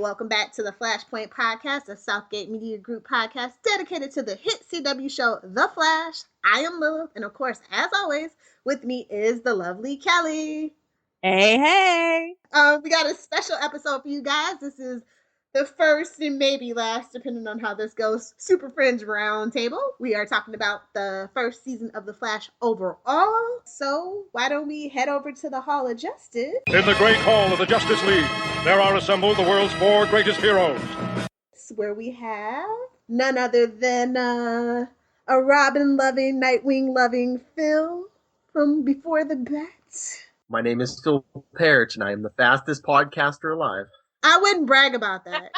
welcome back to the Flashpoint podcast, a Southgate Media Group podcast dedicated to the hit CW show, The Flash. I am Lilith, and of course, as always, with me is the lovely Kelly. Hey. We got a special episode for you guys. This is the first and maybe last, depending on how this goes, Super Friends Roundtable. We are talking about the first season of The Flash overall. So why don't we head over to the Hall of Justice? In the Great Hall of the Justice League, there are assembled the world's 4 greatest heroes. Where we have none other than a Robin-loving, Nightwing-loving Phil from Before the Bat. My name is Phil Parrish, and I am the fastest podcaster alive. I wouldn't brag about that.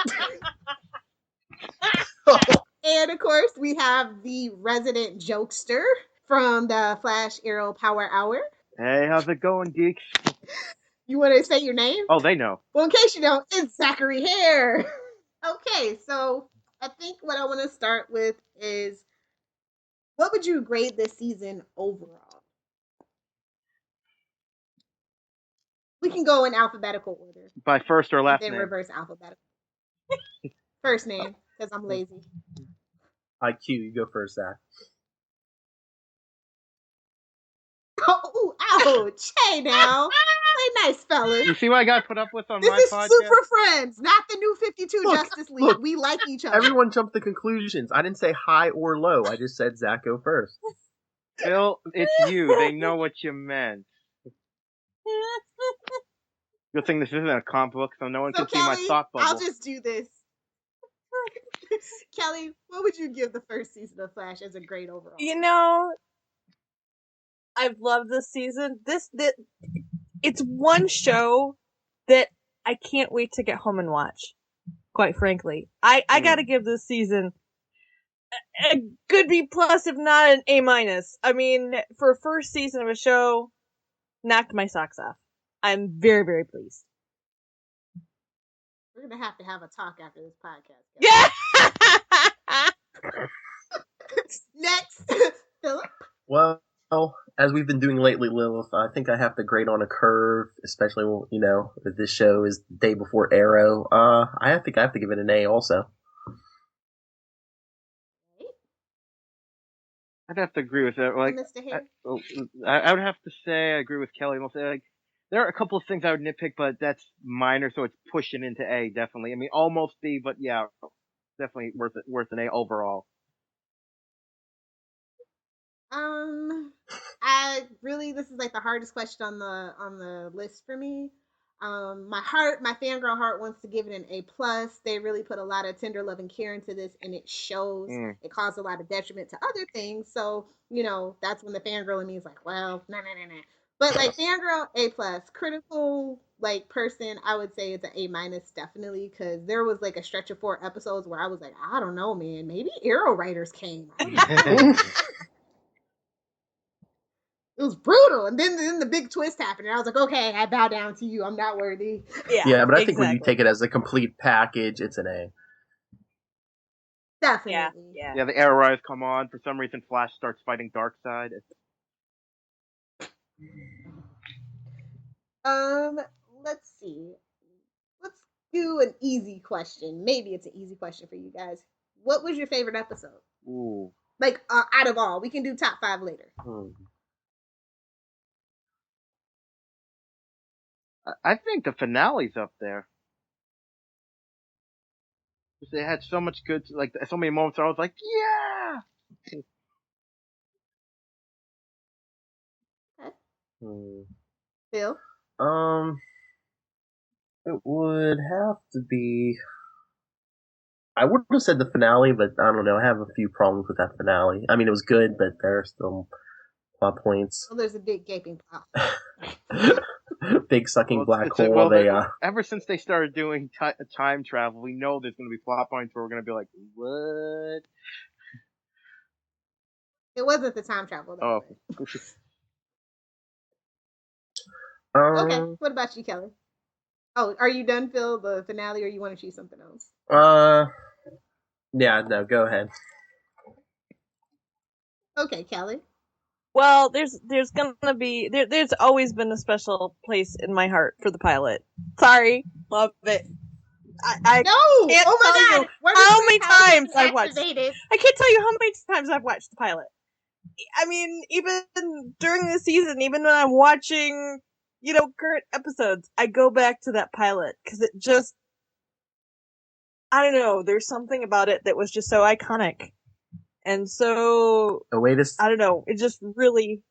And of course, we have the resident jokester from the Flash Arrow Power Hour. Hey, how's it going, geeks? You want to say your name? Oh, they know. Well, in case you don't, it's Zachary Hare. Okay, so I think what I want to start with is, what would you grade this season overall? We can go in alphabetical order. By first or last then name? Reverse alphabetical. First name, because I'm lazy. IQ, you go first, Zach. Oh, ouch. Hey, now. Play nice, fellas. You see what I got put up with on my This is podcast? Super Friends, not the new 52 Look, Justice League. look. We like each other. Everyone jumped to conclusions. I didn't say high or low. I just said Zach go first. Phil, it's you. They know what you meant. Good thing this isn't a comic book, so no one can see my thought bubble. I'll just do this. Kelly, what would you give the first season of Flash as a grade overall? You know, I've loved this season. It's one show that I can't wait to get home and watch, quite frankly. I gotta give this season a good B+, if not an A-. I mean, for a first season of a show, knocked my socks off. I'm very, very pleased. We're going to have a talk after this podcast. Yeah! Next, Philip. Well, as we've been doing lately, Lilith, I think I have to grade on a curve, especially, you know, if this show is the day before Arrow. I think I have to give it an A also. I'd have to agree with that. Like, Mr. Hare? I would have to say I agree with Kelly. I'll say, like, there are a couple of things I would nitpick, but that's minor, so it's pushing into A, definitely. I mean, almost B, but yeah, definitely worth an A overall. This is like the hardest question on the list for me. My fangirl heart wants to give it an A+. They really put a lot of tender love and care into this, and it shows. It caused a lot of detriment to other things. So, you know, that's when the fangirl in me is like, well, nah. But like fangirl, A+. Critical like person, I would say it's an A- definitely, because there was like a stretch of 4 episodes where I was like, I don't know, man, maybe Arrow writers came. It was brutal, and then the big twist happened, and I was like, okay, I bow down to you. I'm not worthy. Yeah, but I think when you take it as a complete package, it's an A. Definitely. Yeah, the Arrow Rise come on. For some reason, Flash starts fighting Darkseid. Let's see. Let's do an easy question. Maybe it's an easy question for you guys. What was your favorite episode? Ooh. Like, out of all. We can do top 5 later. I think the finale's up there. They had so much good, like, so many moments where I was like, yeah! Okay. Phil? It would have to be... I would have said the finale, but I don't know. I have a few problems with that finale. I mean, it was good, but there are still plot points. Well, there's a big gaping plot. Big sucking black hole. Ever since they started doing time travel, we know there's going to be plot points where we're going to be like, what? It wasn't the time travel, though. Oh. Okay, what about you, Kelly? Oh, are you done, Phil, the finale, or you want to choose something else? Yeah, no, go ahead. Okay, Kelly. Well, there's always been a special place in my heart for the pilot. Sorry, love it. I No! can't Oh my tell God! you Wonder how Twin many powers times I've watched. activated. I can't tell you how many times I've watched the pilot. I mean, even during the season, even when I'm watching, current episodes, I go back to that pilot because it just, I don't know, there's something about it that was just so iconic. And so, I don't know, it just really,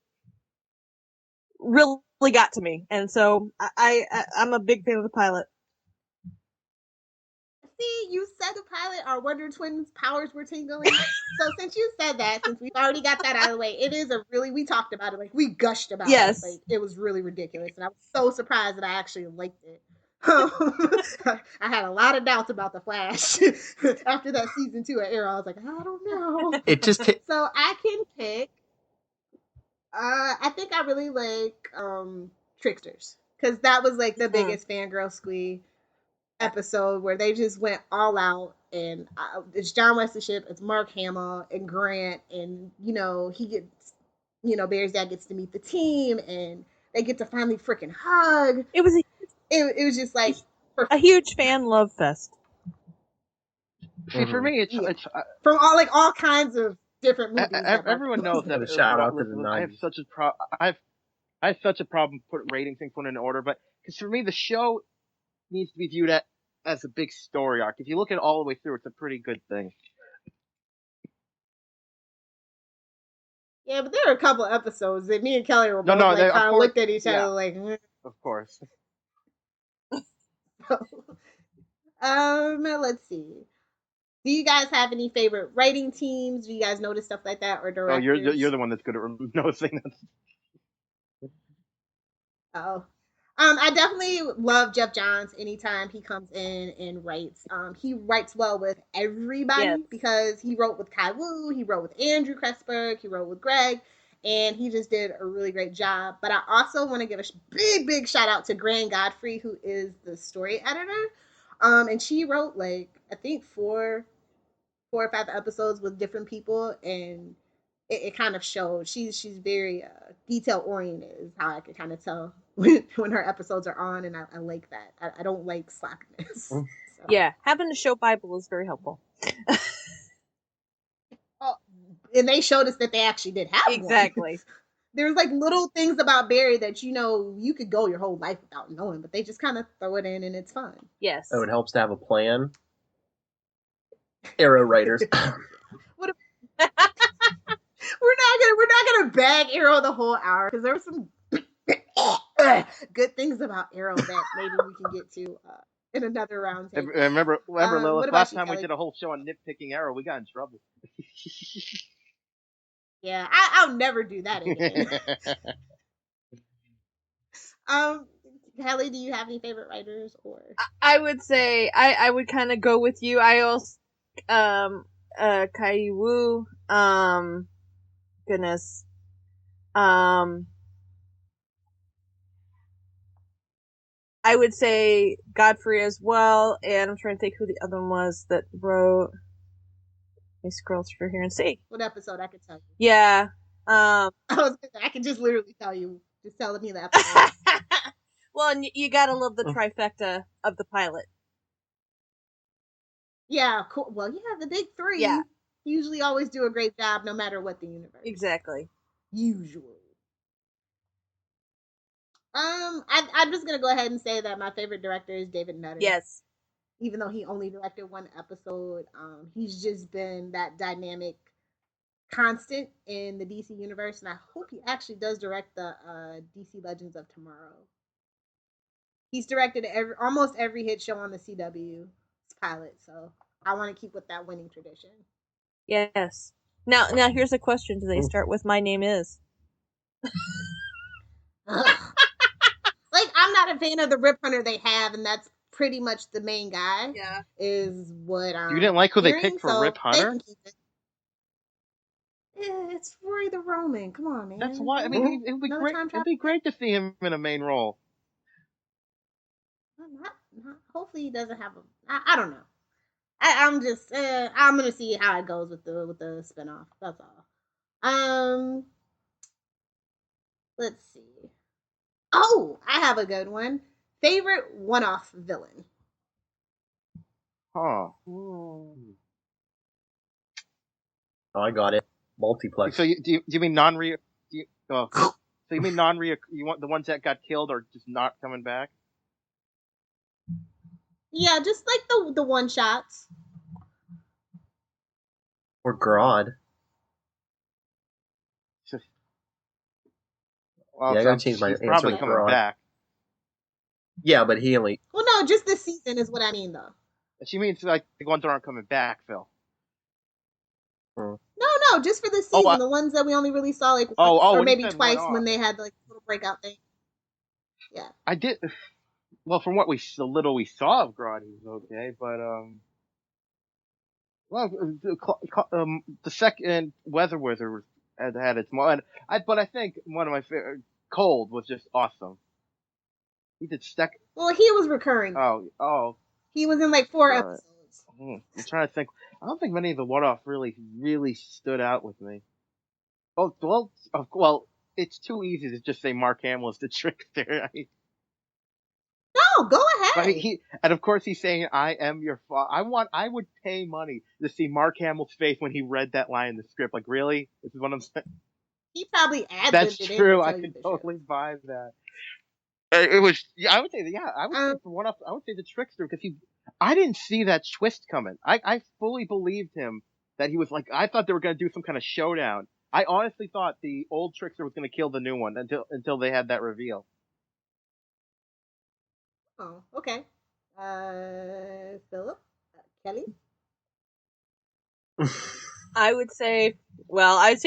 really got to me. And so, I'm a big fan of the pilot. See, you said the pilot, our Wonder Twins powers were tingling. So since you said that, since we've already got that out of the way, it is we talked about it, like we gushed about it. Like it was really ridiculous. And I was so surprised that I actually liked it. I had a lot of doubts about the Flash after that season 2 of Arrow. I was like, I don't know. It just so I can pick. I think I really like Tricksters because that was like the biggest fangirl squee episode where they just went all out, and it's John Wesley Shipp, it's Mark Hamill and Grant, and he gets, Barry's dad gets to meet the team, and they get to finally freaking hug. It was it was just like a huge fan love fest. See, for me, it's from all kinds of different movies. Everyone knows that. Shout out to the 90s. I have such a problem rating things one in order, but because for me, the show needs to be viewed as a big story arc. If you look at it all the way through, it's a pretty good thing. Yeah, but there are a couple episodes that me and Kelly were both kind of looked at each other like. Of course. Let's see. Do you guys have any favorite writing teams? Do you guys notice stuff like that or directors? Oh, you're the one that's good at noticing that. Oh. I definitely love Jeff Johns anytime he comes in and writes. He writes well with everybody because he wrote with Kai Wu, he wrote with Andrew Kressberg, he wrote with Greg, and he just did a really great job. But I also want to give a big shout out to Gran Godfrey, who is the story editor. And she wrote I think four or 5 episodes with different people, and it kind of showed. She's very detail oriented, is how I could kind of tell when her episodes are on, and I like that. I don't like slackness. So. Yeah, having the show Bible is very helpful. And they showed us that they actually did have exactly. One. There's little things about Barry that you could go your whole life without knowing, but they just kind of throw it in and it's fun. Yes. Oh, it helps to have a plan. Arrow writers. We're not gonna bag Arrow the whole hour because there were some good things about Arrow that maybe we can get to in another round. Remember Lilith, last time Kelly? we did a whole show on nitpicking Arrow, we got in trouble. Yeah, I'll never do that again. Kelly, do you have any favorite writers? Or I would say I would kind of go with you. I also Kai Wu, goodness, I would say Godfrey as well, and I'm trying to think who the other one was that wrote. Let me scroll through here and see. What episode I could tell you? Yeah. I can just literally tell you. Just tell me the episode. Well, and you gotta love the trifecta of the pilot. Yeah, cool. Well, yeah, the big 3. Yeah. Usually always do a great job no matter what the universe. Exactly. Usually. I'm just gonna go ahead and say that my favorite director is David Nutter. Yes. Even though he only directed 1 episode, he's just been that dynamic constant in the DC universe, and I hope he actually does direct the DC Legends of Tomorrow. He's directed almost every hit show on the CW pilot, so I want to keep with that winning tradition. Yes. Now here's a question: do they start with "My name is"? I'm not a fan of the Rip Hunter they have, and that's pretty much the main guy. Yeah. Is what You didn't like who they picked for Rip Hunter? Yeah, it's Roy the Roman. Come on, man. That's why. I mean, it'd be great to see him in a main role. Hopefully, he doesn't have a. I don't know. I'm just. I'm gonna see how it goes with the spinoff. That's all. Let's see. Oh, I have a good one. Favorite one-off villain. Huh. Oh, I got it. Multiplex. So do you mean non-re? So you mean non-re? You want the ones that got killed are just not coming back? Yeah, just like the one shots. Or Grodd. Well, Yeah, I gotta change my he's answer probably to coming Grodd. back. Yeah, but he only... Well, no, just this season is what I mean, though. She means like the ones that aren't coming back, Phil. No, just for this season, the ones that we only really saw like once or maybe twice when they had like little breakout thing. Yeah, I did. Well, from what the little we saw of Grodd, he was okay, but well, the second Weather Wizard had its moment. But I think one of my favorite, Cold, was just awesome. He did Well, he was recurring. Oh. He was in like 4 episodes. I'm trying to think. I don't think many of the one-off really stood out with me. Oh, well, it's too easy to just say Mark Hamill is the trickster. No, go ahead. I mean, and of course he's saying, "I am your father." I would pay money to see Mark Hamill's face when he read that line in the script. Like, really? This is what I'm saying. He probably ad-libbed That's it true. in I could totally buy that. It was. I would say, I would say for one off. I would say the trickster because I didn't see that twist coming. I fully believed him that he was like. I thought they were going to do some kind of showdown. I honestly thought the old trickster was going to kill the new one until they had that reveal. Oh, okay. Philip, Kelly. I'd say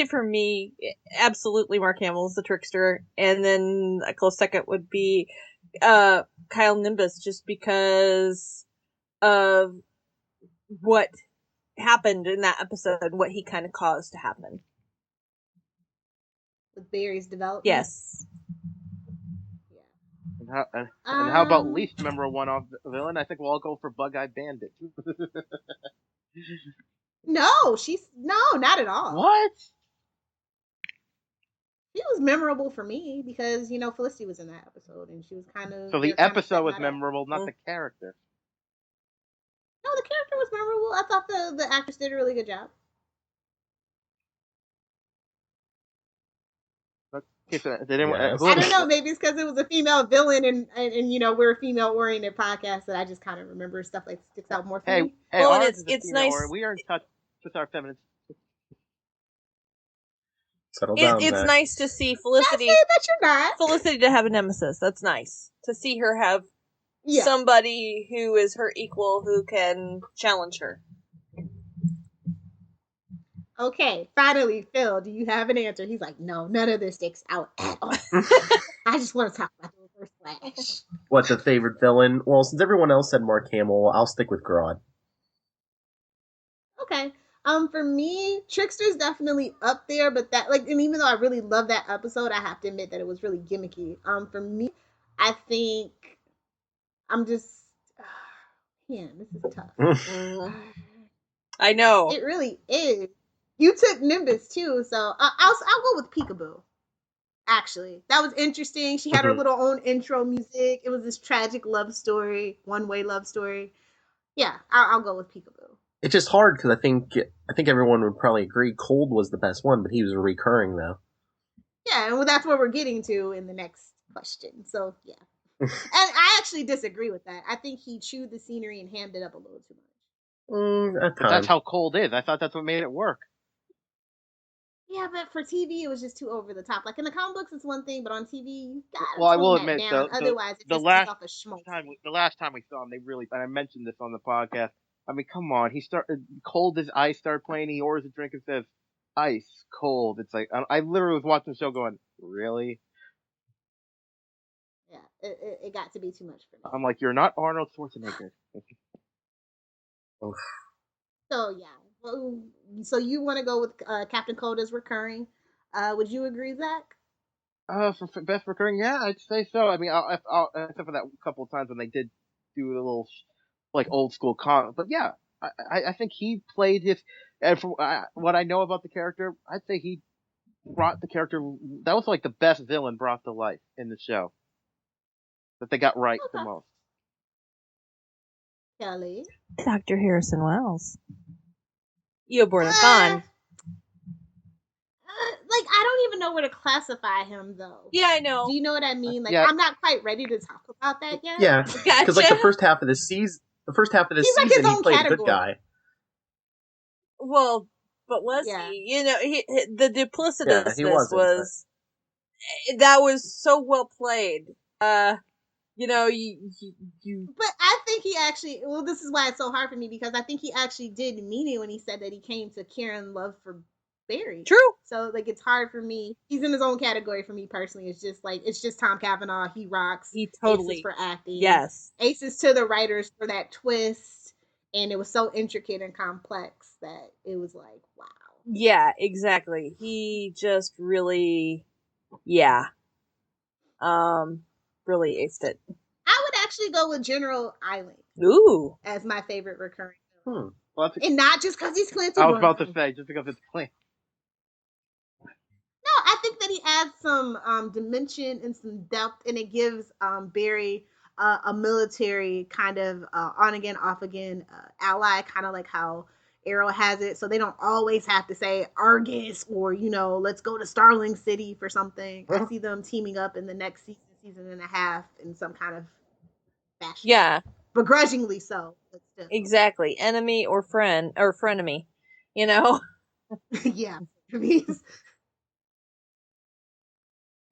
for me, absolutely Mark Hamill is the trickster, and then a close second would be Kyle Nimbus, just because of what happened in that episode and what he kind of caused to happen. With Barry's development? Yes. Yeah. And how about least memorable one-off villain? I think we'll all go for Bug-Eyed Bandit. No, not at all. What? She was memorable for me because, Felicity was in that episode and she was kind of... So the episode was memorable, not the character. No, the character was memorable. I thought the actress did a really good job. Okay, so I don't know, maybe it's because it was a female villain and we're a female-oriented podcast that I just kind of remember stuff like sticks out more for me. Hey, well, and it's nice. We are in touch with our feminists. Settle down, it's nice to see Felicity. Not saying that you're not. Felicity to have a nemesis. That's nice to see her have somebody who is her equal who can challenge her. Okay, finally, Phil, do you have an answer? He's like, no, none of this sticks out at all. I just want to talk about the Reverse Flash. What's the favorite villain? Well, since everyone else said Mark Hamill, I'll stick with Grodd. Okay. For me, Trickster's definitely up there, but and even though I really love that episode, I have to admit that it was really gimmicky. For me, I think I'm just, man, this is tough. I know. It really is. You took Nimbus too, so I'll go with Peekaboo. Actually, that was interesting. She had her little own intro music. It was this tragic love story, one-way love story. Yeah, I'll go with Peekaboo. It's just hard because I think everyone would probably agree Cold was the best one, but he was recurring though. Yeah, and that's what we're getting to in the next question. So yeah, and I actually disagree with that. I think he chewed the scenery and hammed it up a little too much. But that's how Cold is. I thought that's what made it work. Yeah, but for TV, it was just too over the top. Like in the comic books, it's one thing, but on TV, you gotta I will tone that admit, down. Otherwise, it just goes off a schmuck. The last time we saw him, and I mentioned this on the podcast. I mean, come on. He started Cold as ice started playing. He orders a drink and says, "Ice cold." It's like I literally was watching the show, going, "Really?" Yeah, it got to be too much for me. I'm like, "You're not Arnold Schwarzenegger." So yeah. Well, so you want to go with Captain Cold as recurring? Would you agree, Zach? For best recurring, yeah, I'd say so. I mean, except for that couple of times when they did do a little like old school but yeah, I think he played his. And from what I know about the character, I'd say he brought the character. That was like the best villain brought to life in the show. That they got right the most. Kelly. Dr. Harrison Wells. Eobor Like, Khan. I don't even know where to classify him, though. Yeah, I know. Do you know what I mean? Like, Yeah. I'm not quite ready to talk about that yet. Yeah, Gotcha. because like the first half of this He's like his season, he own played a category. good guy. Well, but was Yeah. he? You know, the duplicitousness he wasn't, was that was so well played. You know, you. But I think he actually. Well, this is why it's so hard for me because I think he actually did mean it when he said that he came to Kieran love for Barry. True. So like, it's hard for me. He's in his own category for me personally. It's just Tom Cavanaugh. He rocks. He totally Aces for acting. Yes. Aces to the writers for that twist, and it was so intricate and complex that it was like, wow. Yeah, exactly. He just really, really aced it. I would actually go with General Eiling. Ooh. As my favorite recurring villain. Well, and not just because he's Clancy I was Brown. about to say, just because it's Clancy. No, I think that he adds some dimension and some depth, and it gives Barry a military kind of on again, off again ally, kind of like how Arrow has it. So they don't always have to say Argus or, let's go to Starling City for something. I see them teaming up in the next season and a half in some kind of fashion. Yeah. Begrudgingly so. But still. Exactly. Enemy or friend or frenemy, you know? Yeah.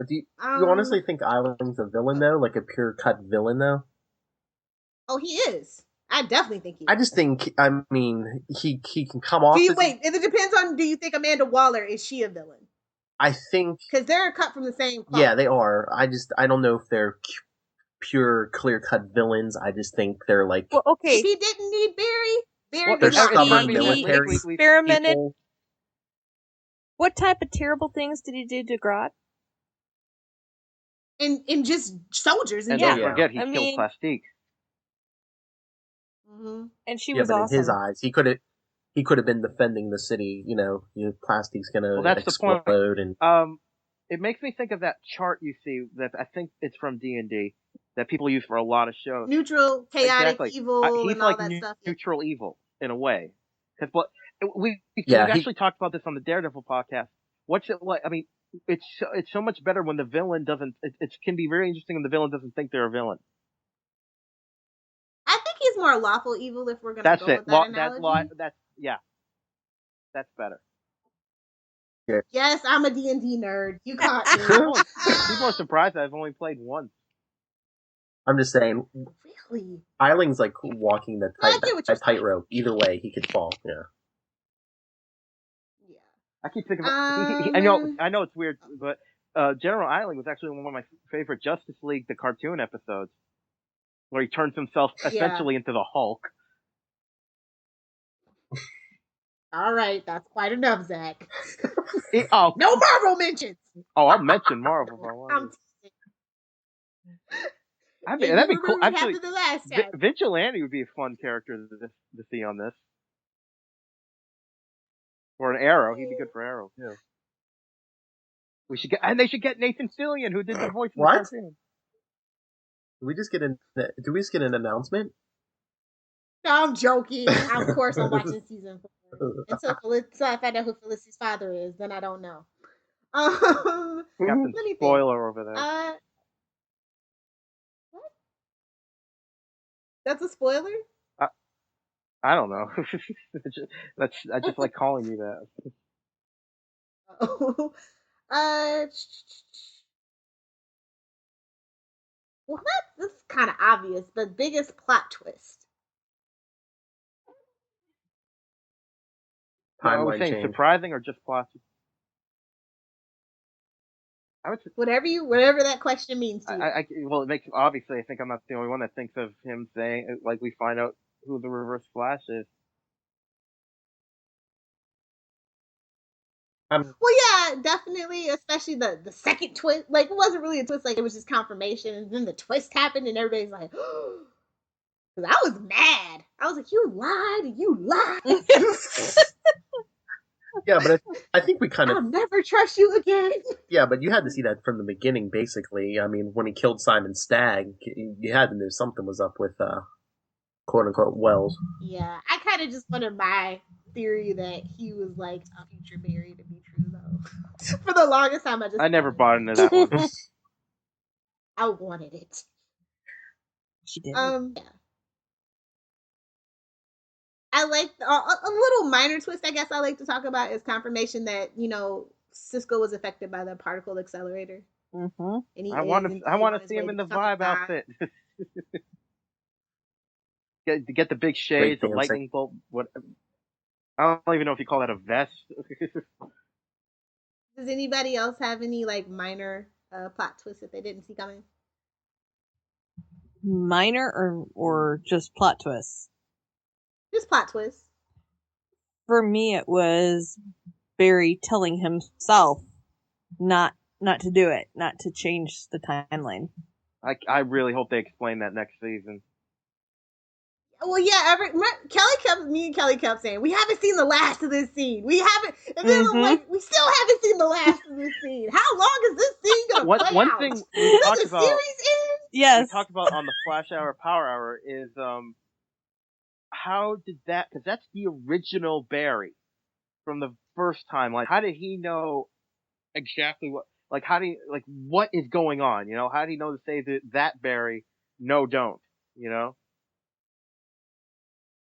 But do you honestly think Eiling's a villain, though? Like a pure-cut villain, though? Oh, he is. I definitely think he is. I just think, he can come off Wait, it depends on, do you think Amanda Waller, is she a villain? I think... Because they're cut from the same cloth. Yeah, they are. I don't know if they're pure, clear-cut villains. I just think they're like... Well, okay. If he didn't need Barry, they're stubborn military experimented. people. What type of terrible things did he do to Grodd? And just soldiers. And don't forget, he killed Plastique. Mm-hmm. And she was but awesome. In his eyes, he could have been defending the city. Plastique's gonna explode. The point. It makes me think of that chart you see that I think it's from D&D that people use for a lot of shows. Neutral, chaotic, evil, he's and all like that stuff. Neutral evil in a way. Because we actually talked about this on the Daredevil podcast. What's it like? I mean, it's so much better when the villain doesn't. It can be very interesting when the villain doesn't think they're a villain. I think he's more lawful evil if we're going to go with that analogy. That's better. Yeah. Yes, I'm a D&D nerd. You caught me. People are surprised that I've only played once. I'm just saying. Really? Eiling's like walking the tightrope. Either way, he could fall. Yeah. I keep thinking. I know it's weird, but General Eiling was actually one of my favorite Justice League, the cartoon episodes, where he turns himself essentially into the Hulk. All right, that's quite enough, Zach. No Marvel mentions. Oh, I'll mention Marvel. That'd be cool. Actually, Vigilante would be a fun character to see on this. Or an Arrow, he'd be good for Arrow too. They should get Nathan Fillion, who did the voice in the cartoon. Do we just get an announcement? No, I'm joking. Of course, I'm watching season 4 until I find out who Felicity's father is. Then I don't know. Captain Spoiler over there. What? That's a spoiler? I don't know. I just like calling you that. Oh, well, that's kind of obvious, but biggest plot twist. Are we saying surprising or just plot? Whatever that question means to you. Well, it makes obviously. I think I'm not the only one that thinks of him saying like we find out who the Reverse Flash is. Well, yeah, definitely, especially the second twist. Like, it wasn't really a twist, like, it was just confirmation, and then the twist happened, and everybody's like, oh, because I was mad. I was like, you lied. Yeah, but I think we kind of... I'll never trust you again. Yeah, but you had to see that from the beginning, basically. I mean, when he killed Simon Stagg, you had to know something was up with quote unquote wells. Yeah, I kind of just wanted my theory that he was like a future Barry to be true, though. For the longest time, I never bought into that one. I wanted it. She did. Yeah. I like a little minor twist. I guess I like to talk about is confirmation that Cisco was affected by the particle accelerator. Mm-hmm. And he I want to see him in the vibe outfit. Get the big shades, the lightning bolt. What? I don't even know if you call that a vest. Does anybody else have any like minor plot twists that they didn't see coming? Minor or just plot twists? Just plot twists. For me, it was Barry telling himself not to do it, not to change the timeline. I really hope they explain that next season. Well, yeah, me and Kelly kept saying, we haven't seen the last of this scene. We haven't, and then I'm like, we still haven't seen the last of this scene. How long is this scene gonna play one out? thing we talked about, series end? Yes. We talked about on the Flash Hour, Power Hour is, how did that, cause that's the original Barry from the first time. Like, how did he know exactly what is going on? How do you know to say that Barry, no, don't,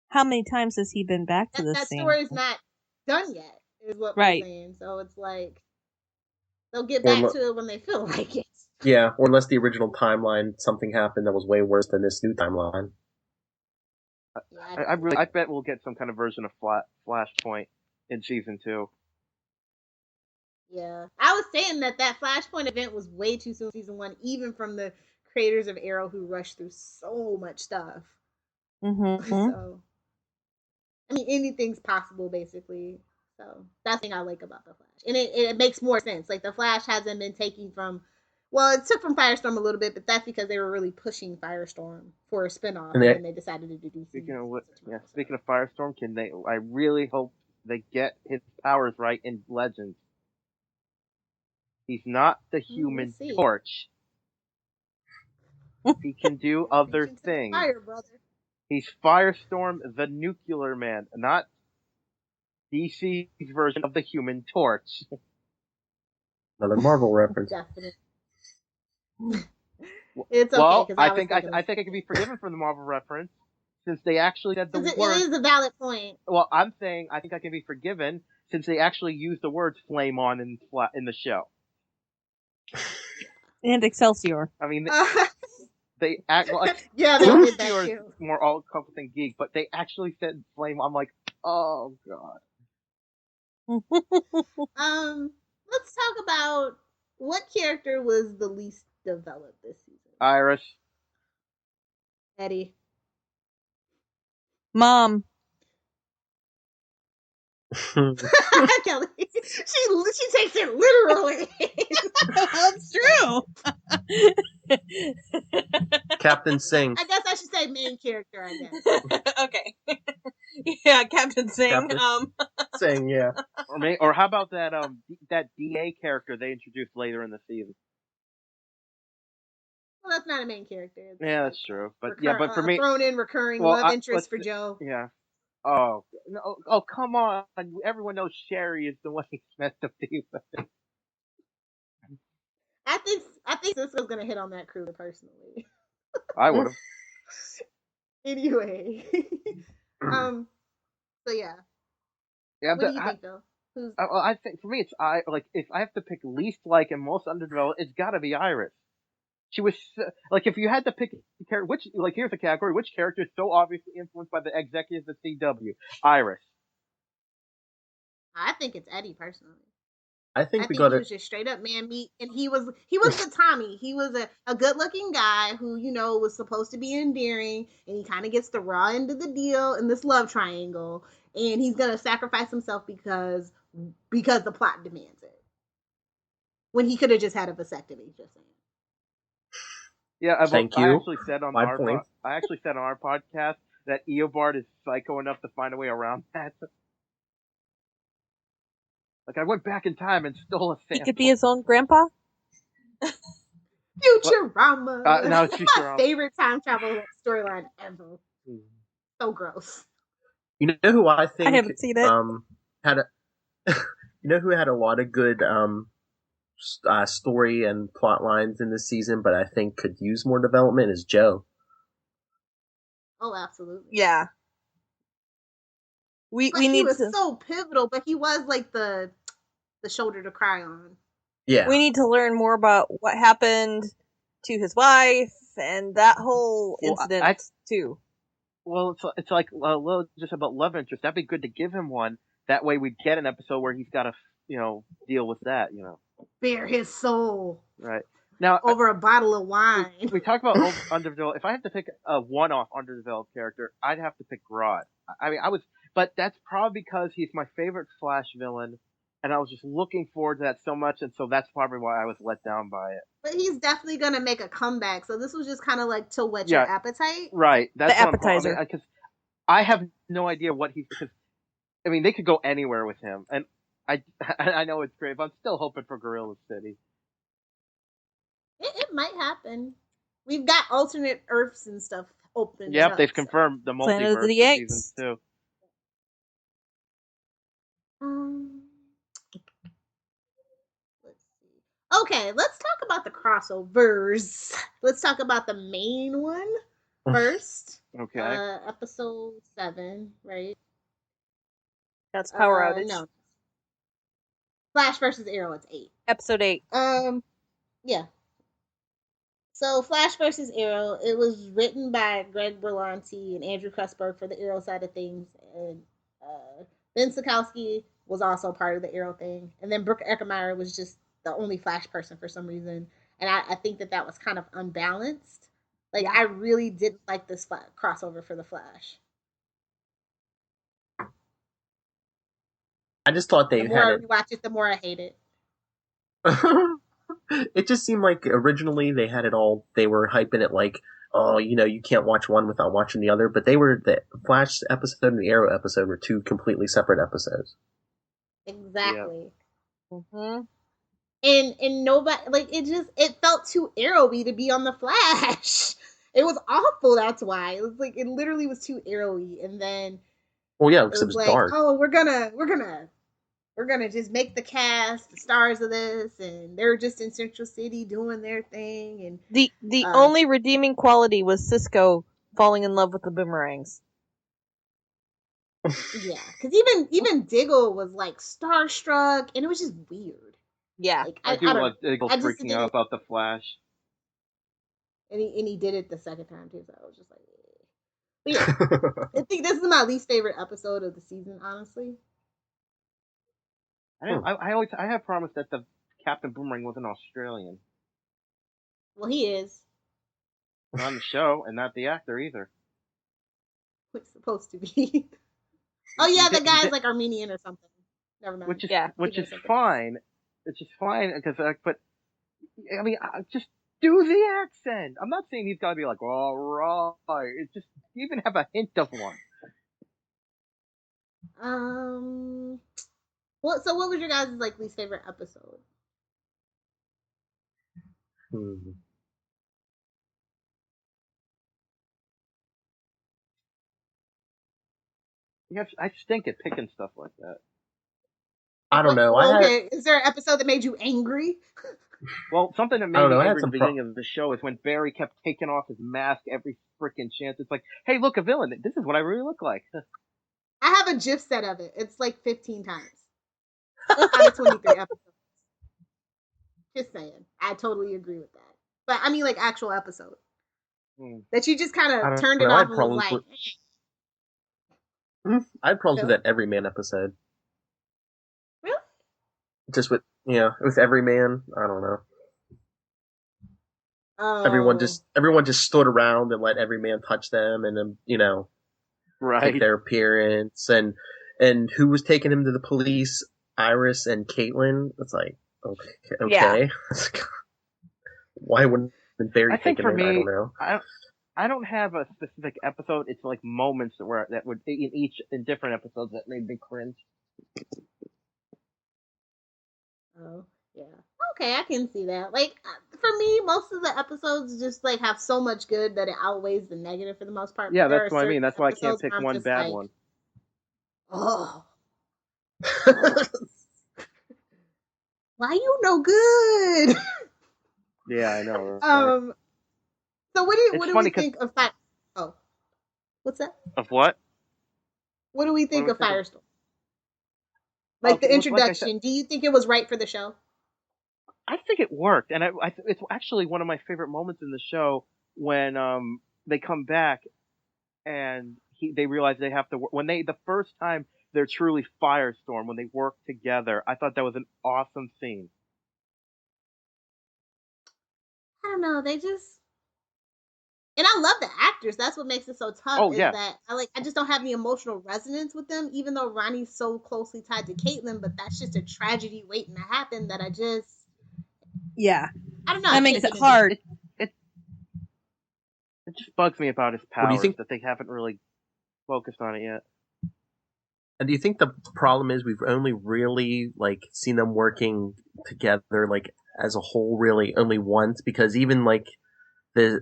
How many times has he been back to this scene? That story's not done yet, is what right. we're saying. So it's like, they'll get back to it when they feel like it. Yeah, or unless the original timeline, something happened that was way worse than this new timeline. Yeah, I bet we'll get some kind of version of Flashpoint in season 2. Yeah. I was saying that Flashpoint event was way too soon in season 1, even from the creators of Arrow who rushed through so much stuff. Mm-hmm. So, I mean, anything's possible, basically. So, that's the thing I like about The Flash. And it makes more sense. Like, The Flash hasn't been taking from... Well, it took from Firestorm a little bit, but that's because they were really pushing Firestorm for a spinoff, and then they decided to do DC. Speaking of Firestorm, I really hope they get his powers right in Legends. He's not the Human Torch. He can do other things. Fire, brother. He's Firestorm, the Nuclear Man, not DC's version of the Human Torch. Another Marvel reference. Definitely. It's okay. Well, I think I can be forgiven for the Marvel reference since they actually said the word. It is a valid point. Well, I'm saying I think I can be forgiven since they actually used the words "flame on" in the show. And Excelsior. I mean, they act like yeah, they did that too. More all-encompassing geek, but they actually said "flame." I'm like, oh god. Let's talk about what character was the least developed this season. Iris. Eddie. Mom. Kelly. She takes it literally. That's true. Captain Singh. I guess I should say main character, I guess. Okay. Yeah, Captain Singh. Singh, yeah. Or how about that DA character they introduced later in the season? Well, that's not a main character. Yeah, that's true. But but for me, thrown in recurring love interest for Joe. Yeah. Oh no! Oh, come on! Everyone knows Sherry is the one he's messed up to. I think Cisco's gonna hit on that crew personally. I would have. Anyway, so yeah. Yeah, what do you think, though? I think for me, it's if I have to pick least like and most underdeveloped, it's got to be Iris. She was if you had to pick a character, here's a category: which character is so obviously influenced by the executives at CW? Iris. I think it's Eddie personally. I think he was just straight up man meat, and he was the Tommy. He was a good looking guy who was supposed to be endearing, and he kind of gets the raw end of the deal in this love triangle, and he's gonna sacrifice himself because the plot demands it. When he could have just had a vasectomy, just saying. Yeah, I actually said on our podcast that Eobard is psycho enough to find a way around that. Like, I went back in time and stole a sample. He could be his own grandpa? Futurama. No, it's my favorite time travel storyline ever. So gross. You know who I think I haven't seen it. had a you know who had a lot of good story and plot lines in this season, but I think could use more development is Joe. Oh, absolutely. Yeah. We He need was to so pivotal, but he was like the shoulder to cry on. Yeah. we need to learn more about what happened to his wife and that whole incident too. Well, it's like just about love interest. That'd be good to give him one. That way we'd get an episode where he's got to, deal with that, Bare his soul. Right. Now, over a bottle of wine. We talk about underdeveloped. If I have to pick a one-off underdeveloped character, I'd have to pick Grodd. I mean, but that's probably because he's my favorite Flash villain, and I was just looking forward to that so much, and so that's probably why I was let down by it. But he's definitely gonna make a comeback, so this was just kind of like to whet your appetite. Right. That's the appetizer. Because I have no idea what he's. Because I mean, they could go anywhere with him, and I know it's great, but I'm still hoping for Gorilla City. It might happen. We've got alternate Earths and stuff open. Yep, they've confirmed the multiverse for seasons too. Let's see. Okay, let's talk about the crossovers. Let's talk about the main one first. Okay. Episode 7, right? That's Power Outage. No. Flash versus Arrow, it's 8. Episode 8. Yeah. So Flash versus Arrow, it was written by Greg Berlanti and Andrew Kressberg for the Arrow side of things, and Ben Sikowski was also part of the Arrow thing, and then Brooke Eckermeyer was just the only Flash person for some reason, and I think that was kind of unbalanced. Like, I really didn't like this crossover for the Flash. I just thought they the more I rewatch it, the more I hate it. It just seemed like originally they had it all. They were hyping it like, oh, you can't watch one without watching the other. But the Flash episode and the Arrow episode were two completely separate episodes. Exactly. Yeah. Mm-hmm. And nobody, like, it felt too Arrowy to be on the Flash. It was awful. That's why it was like it literally was too Arrowy. And then, well, yeah, because it was like, dark. Oh, we're gonna just make the cast the stars of this, and they're just in Central City doing their thing. And the only redeeming quality was Cisco falling in love with the boomerangs. Yeah, because even Diggle was like starstruck, and it was just weird. Yeah, like, I do love Diggle freaking out about the Flash, and he did it the second time too. So I was just like, but yeah, I think this is my least favorite episode of the season, honestly. I have promised that the Captain Boomerang wasn't Australian. Well, he is. Not on the show, and not the actor either. It's supposed to be. Oh yeah, the guy's like Armenian or something. Never mind. Which is fine. It's just fine because, but I mean, just do the accent. I'm not saying he's got to be like, all right. It's just even have a hint of one. So what was your guys' like least favorite episode? I stink at picking stuff like that. I don't know. Okay, is there an episode that made you angry? Well, something that made me angry at the beginning of the show is when Barry kept taking off his mask every freaking chance. It's like, hey, look, a villain. This is what I really look like. I have a GIF set of it. It's like 15 times. Out of 23 episodes. Just saying. I totally agree with that. But I mean, like, actual episode. That you just kind of turned it off and was like... I had problems with that Everyman episode. Really? Just with Everyman, I don't know. Oh. Everyone just stood around and let Everyman touch them, and then right, take their appearance, and who was taking him to the police? Iris and Caitlin. It's like, okay. Yeah. Why wouldn't Barry take him? I don't know. I don't have a specific episode. It's like moments that would in different episodes that made me cringe. Oh, yeah. Okay, I can see that. Like, for for me, most of the episodes just like have so much good that it outweighs the negative for the most part. Yeah, There that's are what I mean. certain That's why I can't episodes pick where I'm one just bad like, one. oh, why you no good? Yeah, I know. Right? So what It's do we funny because think of Fire? Oh, what's that? of what? What do we What do think we of think of? Firestorm? Like the Well, like I said, introduction. Do you think it was right for the show? I think it worked, and it's actually one of my favorite moments in the show when they come back and they realize they have to work. When the first time they're truly Firestorm, when they work together, I thought that was an awesome scene. I don't know. They just, and I love the actors. That's what makes it so tough. Oh Is yeah, that I just don't have the emotional resonance with them, even though Ronnie's so closely tied to Caitlyn. But that's just a tragedy waiting to happen. That I don't know. I That makes can't it get into. hard. it just bugs me about his What do you powers think? that they haven't really focused on it yet. And do you think the problem is we've only really like seen them working together like as a whole really only once? Because even like the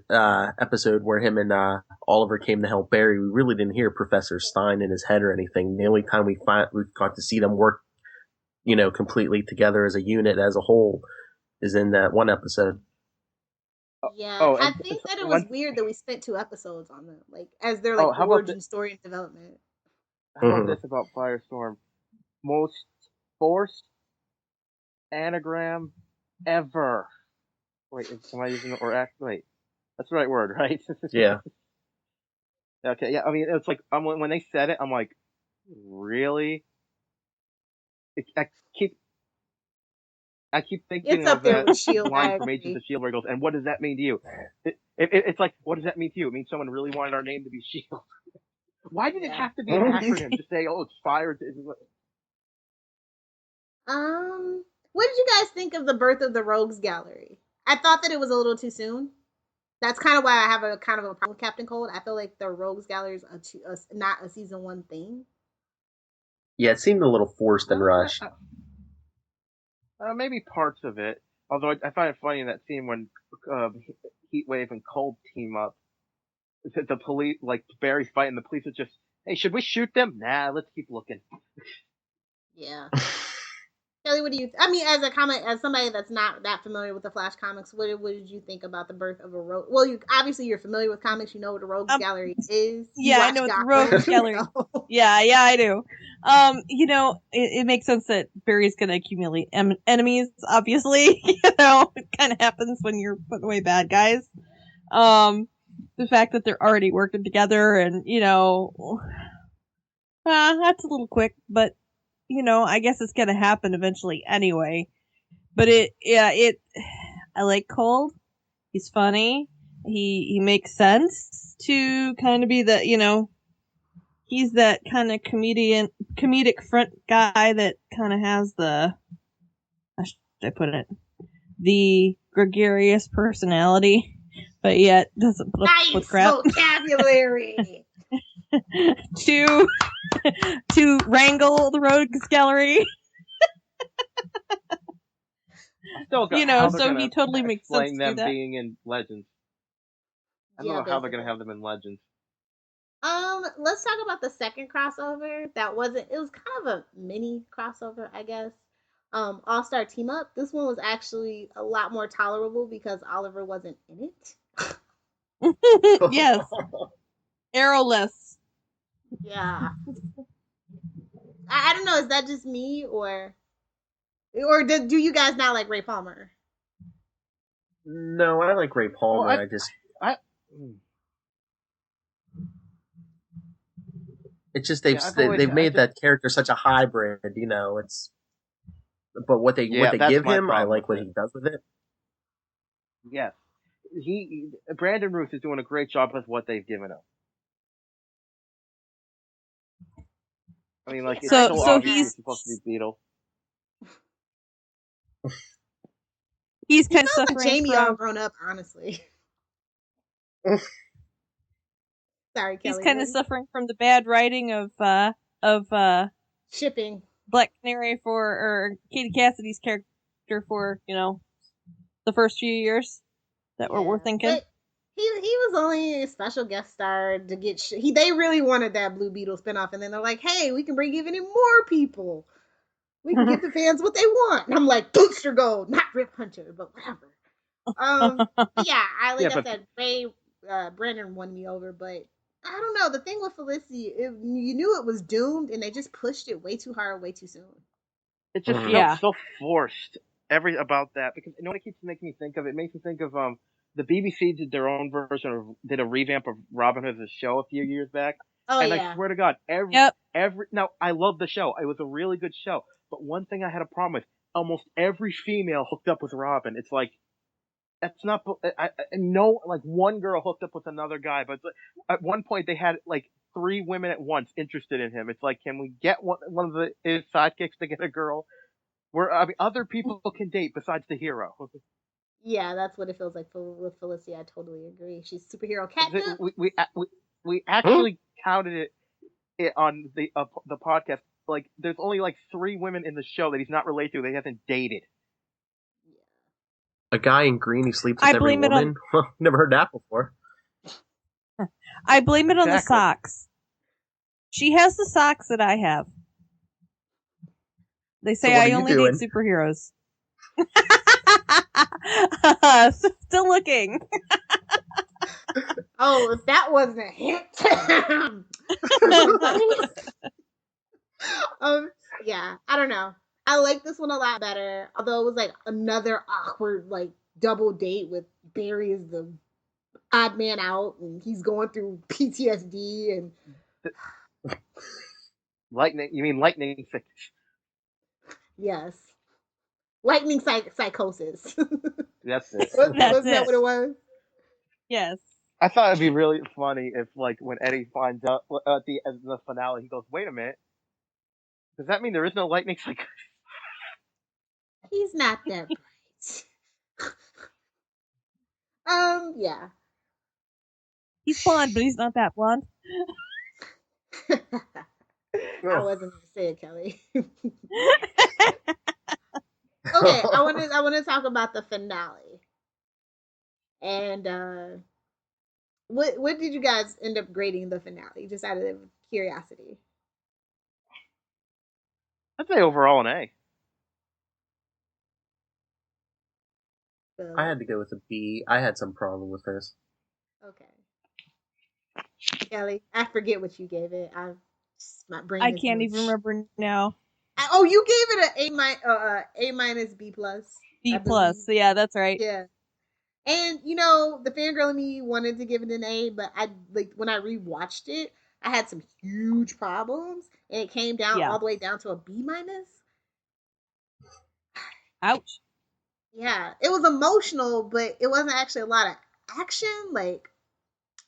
episode where him and Oliver came to help Barry, we really didn't hear Professor Stein in his head or anything. The only time we've got to see them work, completely together as a unit as a whole is in that one episode. Yeah, Oh, I and think that it was one. weird that we spent 2 episodes on them, like as their Oh, like origin story and development. how about this about Firestorm? Most forced anagram ever. Wait, am I using or act? Wait, that's the right word, right? Yeah. Okay, yeah. I mean, it's like when they said it, I'm like, really? I keep I keep thinking It's up of there that with Shield. line I from Agents agree. of Shield where it goes, and what does that mean to you? It's like, what does that mean to you? It means someone really wanted our name to be Shield. Why did it have to be an acronym? Just say, oh, it's fired. What did you guys think of the birth of the Rogues Gallery? I thought that it was a little too soon. That's kind of why I have a kind of a problem with Captain Cold. I feel like the Rogues Gallery is not a season 1 thing. Yeah, it seemed a little forced and rushed. Maybe parts of it. Although I find it funny in that scene when Heatwave and Cold team up. The police, like Barry's fighting, the police are just, hey, should we shoot them? Nah, let's keep looking. Yeah. Kelly, what do you? I mean, as somebody that's not that familiar with the Flash comics, what did you think about the birth of a rogue? Well, you're familiar with comics. You know what a Rogues Gallery is. Yeah, I know it's Rogues Gallery. Yeah, I do. It makes sense that Barry's going to accumulate enemies. Obviously, it kind of happens when you're putting away bad guys. The fact that they're already working together, and that's a little quick, but I guess it's gonna happen eventually anyway. But I like Cold. He's funny. He makes sense to kind of be he's that kind of comedic front guy that kind of has how should I put it? The gregarious personality, but yet doesn't put up with crap. Vocabulary. to wrangle the Rogues Gallery. So he totally makes sense to them do that. being in Legends. I don't know how they're going to have them in Legends. Let's talk about the second crossover. It was kind of a mini crossover, I guess. All-Star Team Up. This one was actually a lot more tolerable because Oliver wasn't in it. Yes. Arrowless. Yeah. I don't know, is that just me or do you guys not like Ray Palmer? No, I like Ray Palmer. Well, it's just they've made that character such a hybrid, it's but what they give him, I like what he does with it. Yes. Brandon Ruth is doing a great job with what they've given him. I mean, like, it's so obvious he's supposed to be Beetle. He's kind of suffering like Jamie all grown up, honestly. Sorry, Kelly. He's kind of suffering from the bad writing of shipping Black Canary or Katie Cassidy's character for, the first few years. that what we're thinking? But he was only a special guest star to get. They really wanted that Blue Beetle spinoff, and then they're like, "Hey, we can bring even more people. We can give the fans what they want." And I'm like, "Booster Gold, not Rip Hunter, but whatever." Yeah, I said, Brandon won me over, but I don't know. The thing with Felicity, you knew it was doomed, and they just pushed it way too hard, way too soon. It just felt so forced. About that, because you know what it keeps making me think of? It makes me think of the BBC did their own version did a revamp of Robin Hood as a show a few years back. Oh, and yeah. I swear to God, now I love the show. It was a really good show. But one thing I had a problem with, almost every female hooked up with Robin. It's like, that's not, no, like one girl hooked up with another guy, but at one point they had like 3 women at once interested in him. It's like, can we get one of his sidekicks to get a girl? Other people can date besides the hero. Yeah, that's what it feels like with Felicity. I totally agree. She's superhero catnip. We actually counted it on the podcast. Like, there's only like 3 women in the show that he's not related to. They haven't dated. A guy in green who sleeps with every woman? Never heard that before. I blame it on the socks. She has the socks that I have. They say I only date superheroes. Still looking. Oh, if that wasn't a hint. Yeah, I don't know. I like this one a lot better. Although it was like another awkward like double date with Barry as the odd man out, and he's going through PTSD and lightning. You mean lightning fix? Yes, lightning psychosis. That's it. Wasn't that what it was? Yes. I thought it'd be really funny if, like, when Eddie finds out at the end of the finale, he goes, "Wait a minute, does that mean there is no lightning psychosis?" He's not that bright. Yeah. He's blonde, but he's not that blonde. I wasn't going to say it, Kelly. Okay, I want to talk about the finale. And what did you guys end up grading the finale, just out of curiosity? I'd say overall an A. I had to go with a B. I had some problem with this. Okay. Kelly, I forget what you gave it. My brain. I can't even remember now. Oh, you gave it an A minus B plus. B plus. Yeah, that's right. Yeah. And you know, the fangirl in me wanted to give it an A, but when I rewatched it, I had some huge problems, and it came down all the way down to a B minus. Ouch. Yeah, it was emotional, but it wasn't actually a lot of action. Like,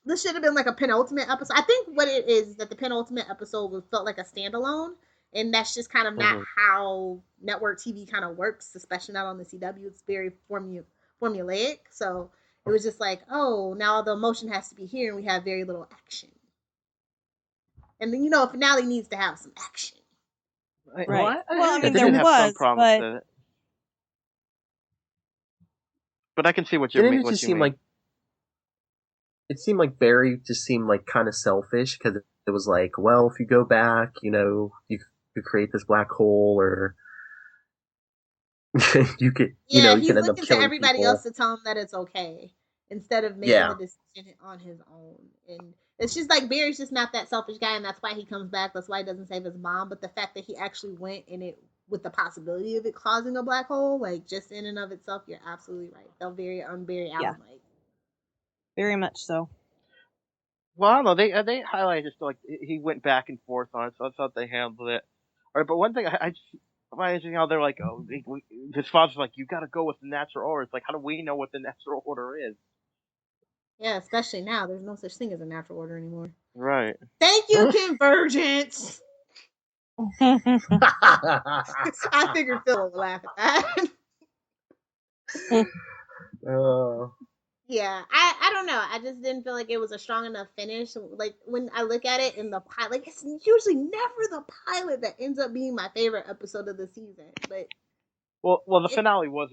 this should have been like a penultimate episode. I think what it is that the penultimate episode felt like a standalone, and that's just kind of not how network TV kind of works, especially not on the CW. It's very formulaic. So it was just like, oh, now the emotion has to be here, and we have very little action. And then, a finale needs to have some action. Right. Well, I mean, there was, but... But I can see what you mean. It seemed like Barry just seemed like kind of selfish, because it was like, well, if you go back, you could create this black hole, or you could, you could end up killing people. He's looking to everybody else to tell him that it's okay, instead of making the decision on his own. And it's just like, Barry's just not that selfish guy, and that's why he comes back. That's why he doesn't save his mom. But the fact that he actually went in it with the possibility of it causing a black hole, like, just in and of itself, you're absolutely right. Felt very un-Barry Allen-like. Very much so. Well, I don't know. They highlighted just like he went back and forth on it, so I thought they handled it. All right, but one thing I just imagine how they're like, his father's like, you got to go with the natural order. It's like, how do we know what the natural order is? Yeah, especially now. There's no such thing as a natural order anymore. Right. Thank you, Convergence. I figured Phil would laugh at that. Yeah, I don't know. I just didn't feel like it was a strong enough finish. Like, when I look at it in the pilot, like, it's usually never the pilot that ends up being my favorite episode of the season. But Well, the finale was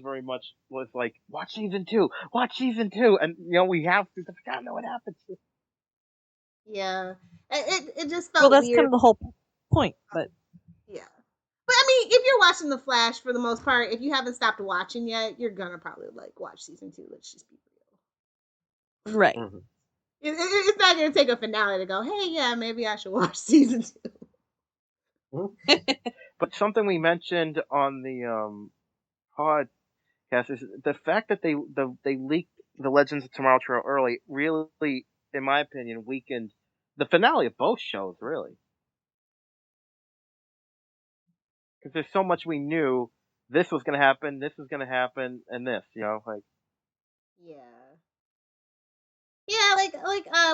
like, watch season 2, and we have to. I gotta know what happens. Yeah, it just felt Well, that's weird. kind of the whole point, but Yeah. But I mean, if you're watching The Flash for the most part, if you haven't stopped watching yet, you're gonna probably like watch season 2. Let's just be real. right. Mhm. It's not gonna take a finale to go, hey, yeah, maybe I should watch season 2. But something we mentioned on the podcast is the fact that they leaked the Legends of Tomorrow trailer early really, in my opinion, weakened the finale of both shows, really. Because there's so much we knew. This was going to happen, this was going to happen, and this, like. Yeah. Yeah,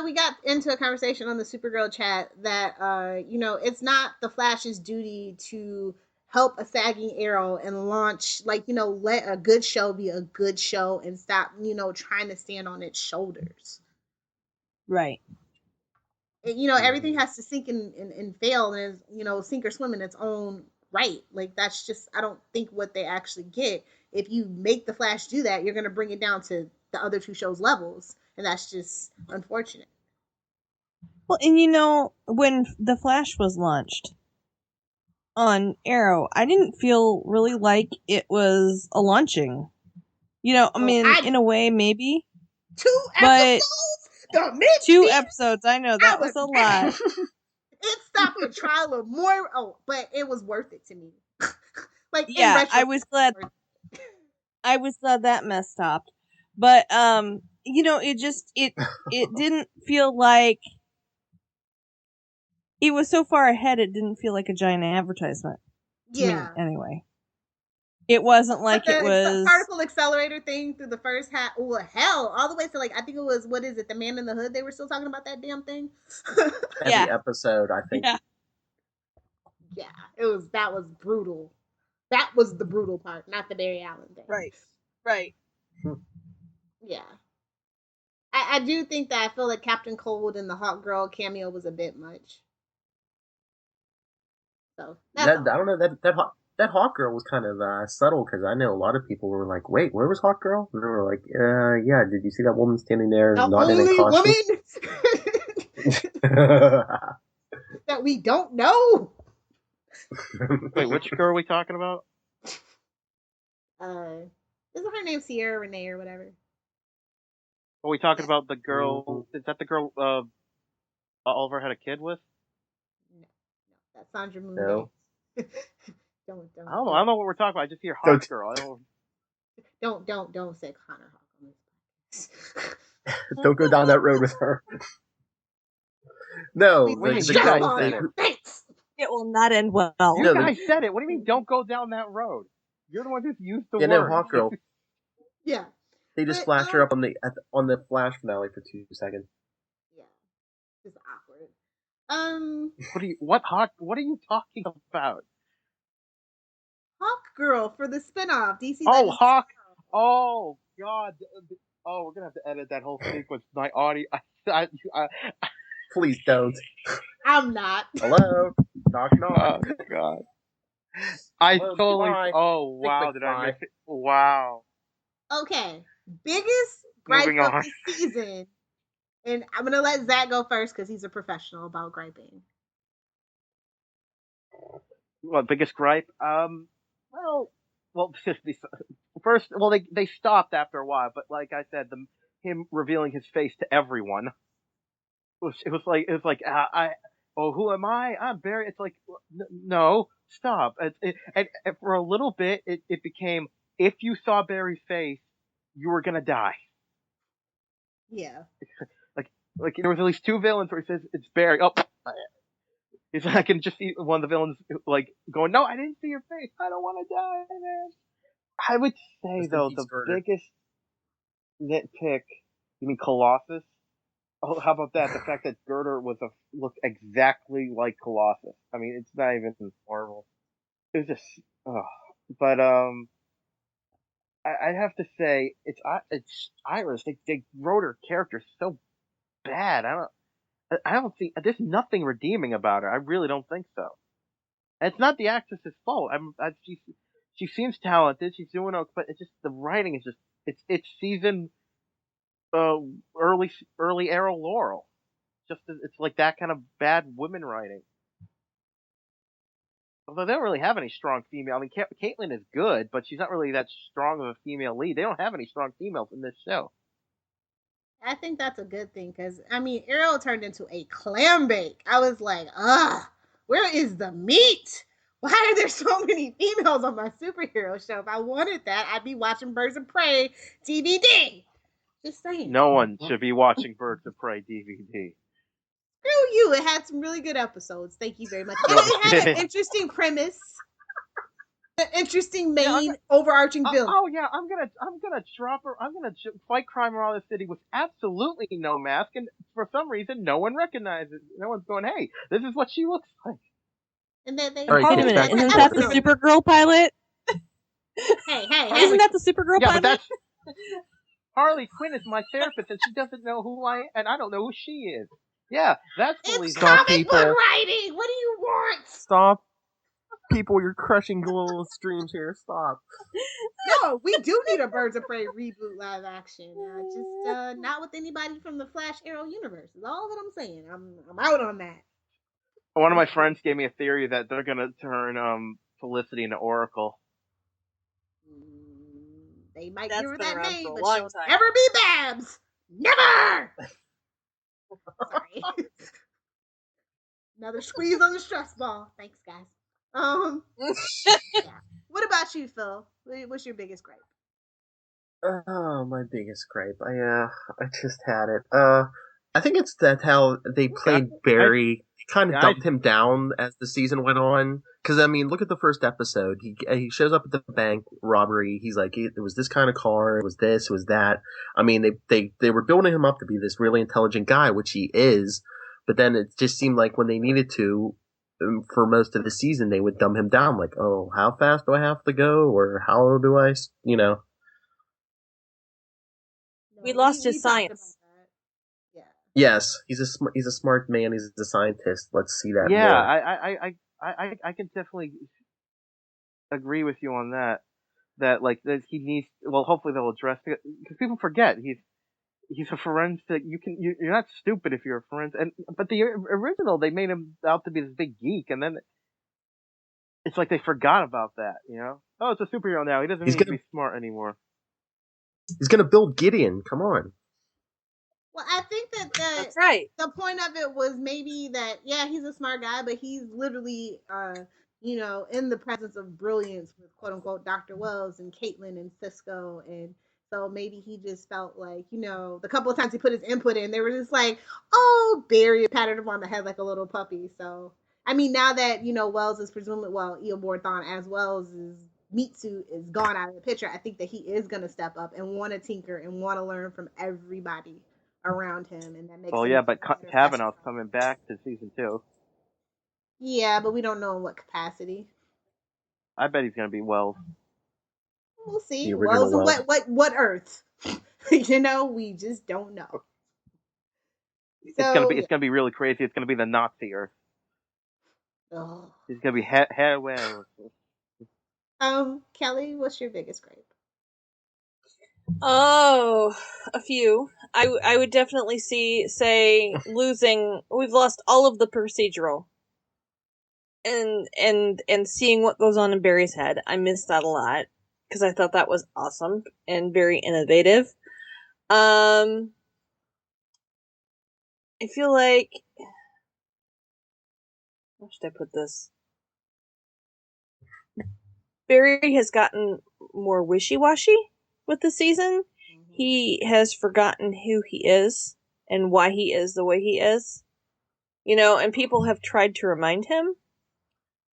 we got into a conversation on the Supergirl chat that it's not the Flash's duty to help a sagging Arrow and launch, let a good show be a good show and stop, trying to stand on its shoulders. Right. Everything has to sink and fail and is, sink or swim in its own right. Like, that's just, I don't think what they actually get. If you make the Flash do that, you're going to bring it down to the other two shows' levels. And that's just unfortunate. Well, and when The Flash was launched on Arrow, I didn't feel really like it was a launching. In a way, maybe. 2 episodes? The 2 episodes, I know, that was a lot. It stopped the trial of more. Oh, but it was worth it to me. Yeah, I was glad. I was glad that mess stopped. But it didn't feel like it was so far ahead. It didn't feel like a giant advertisement. To me, anyway. It wasn't like it was particle accelerator thing through the first half. Oh, hell, all the way to I think it was, what is it, The Man in the Hood? They were still talking about that damn thing. Every episode, I think. Yeah, that was brutal. That was the brutal part, not the Barry Allen thing. Right. Yeah. I do think that I feel like Captain Cold and the Hawk Girl cameo was a bit much. So I don't know, that Hawk Girl was kind of subtle, because I know a lot of people were like, "Wait, where was Hawk Girl?" And they were like, "Yeah, did you see that woman standing there, the not in a costume?" That we don't know. Wait, which girl are we talking about? Isn't her name Sierra Renee or whatever? Are we talking about the girl? Is that the girl Oliver had a kid with? No, that's Sandra Moon. No. Don't. I don't know what we're talking about. I just hear Hawk Girl. Don't say Connor Hawk on this. Don't go down that road with her. No, the guy said Thanks. It will not end well. You guys said it. What do you mean? Don't go down that road. You're the one who's used the word. No, Hawk Girl. Yeah. They just flashed her up on the Flash finale for 2 seconds. Yeah. It's awkward. What are you talking about? Hawk Girl for the spinoff. DC. Oh, Hawk. Oh, God. Oh, we're gonna have to edit that whole sequence. My audio. Please don't. I'm not. Hello. Knock. Oh, God. Oh, wow. Did I miss it? Wow. Okay. Biggest gripe of the season. And I'm going to let Zach go first because he's a professional about griping. What, biggest gripe? First, they stopped after a while, but like I said, him revealing his face to everyone. It was like, who am I? I'm Barry. It's like, no, stop. And for a little bit, it became, if you saw Barry's face, you were gonna die. Yeah. Like there was at least 2 villains where he says it's Barry. Oh, I can just see one of the villains like going, "No, I didn't see your face. I don't want to die, man." I would say though the biggest nitpick. You mean Colossus? Oh, how about that? The fact that Girder looked exactly like Colossus. I mean, it's not even horrible. It was just, but I'd have to say it's Iris. They wrote her character so bad. I don't see. There's nothing redeeming about her. I really don't think so. And it's not the actress's fault. she seems talented. She's doing okay, but it's just the writing is just it's season early Arrow Laurel. It's like that kind of bad women writing. Although they don't really have any strong female. I mean, Caitlin is good, but she's not really that strong of a female lead. They don't have any strong females in this show. I think that's a good thing because, I mean, Arrow turned into a clam bake. I was like, ugh, where is the meat? Why are there so many females on my superhero show? If I wanted that, I'd be watching Birds of Prey DVD. Just saying. No one should be watching Birds of Prey DVD. Screw you. It had some really good episodes. Thank you very much. And it had an interesting premise. An interesting main overarching villain. Oh yeah, I'm gonna drop her. I'm gonna fight crime around the city with absolutely no mask, and for some reason, no one recognizes. No one's going, "Hey, this is what she looks like." And then they Wait a minute, isn't that the Supergirl pilot? Hey. Isn't that the Supergirl pilot? But that's Harley Quinn is my therapist, and she doesn't know who I am, and I don't know who she is. Yeah, that's believable. It's comic book writing. What do you want? Stop. People, you're crushing little streams here. Stop. No, we do need a Birds of Prey reboot live action. Just not with anybody from the Flash Arrow universe. Is all that I'm saying. I'm out on that. One of my friends gave me a theory that they're gonna turn Felicity into Oracle. They might give her that name, but she'll time. never be Babs. Never. Sorry. Another squeeze on the stress ball. Thanks, guys. Yeah. What about you, Phil? What's your biggest gripe? Oh, my biggest gripe. I just had it. I think it's that how they played Barry. Kind of dumped him down as the season went on. Because, I mean, look at the first episode. He shows up at the bank robbery. He's like, it was this kind of car. It was this. It was that. I mean, they were building him up to be this really intelligent guy, which he is. But then it just seemed like when they needed to, for most of the season, they would dumb him down. Like, oh, how fast do I have to go? Or how do I, We lost his science. Yes, he's a smart man. He's a scientist. Let's see that. Yeah, more. I can definitely agree with you on that. That like that he needs. Well, hopefully they'll address because people forget he's a forensic. You're not stupid if you're a forensic. But the original they made him out to be this big geek, and then it's like they forgot about that. You know? Oh, it's a superhero now. He doesn't need to be smart anymore. He's gonna build Gideon. Come on. Well, I think that's right. The point of it was maybe that, yeah, he's a smart guy, but he's literally, in the presence of brilliance with quote unquote Dr. Wells and Caitlin and Cisco. And so maybe he just felt like, the couple of times he put his input in, they were just like, oh, Barry patted him on the head like a little puppy. So, I mean, now that, Wells is Eobor Thawne as Wells' meat suit is gone out of the picture, I think that he is going to step up and want to tinker and want to learn from everybody around him, and that makes. Well, yeah, but Kavanaugh's coming back to season 2. Yeah, but we don't know in what capacity. I bet he's gonna be Wells. We'll see. Wells and what Earth? We just don't know. It's gonna be really crazy. It's gonna be the Nazi Earth. Oh. It's gonna be hair Wells. Kelly, what's your biggest gripe? Oh, a few. I would definitely say losing. We've lost all of the procedural, and seeing what goes on in Barry's head. I missed that a lot because I thought that was awesome and very innovative. I feel like, how should I put this? Barry has gotten more wishy-washy with the season. He has forgotten who he is and why he is the way he is. And people have tried to remind him.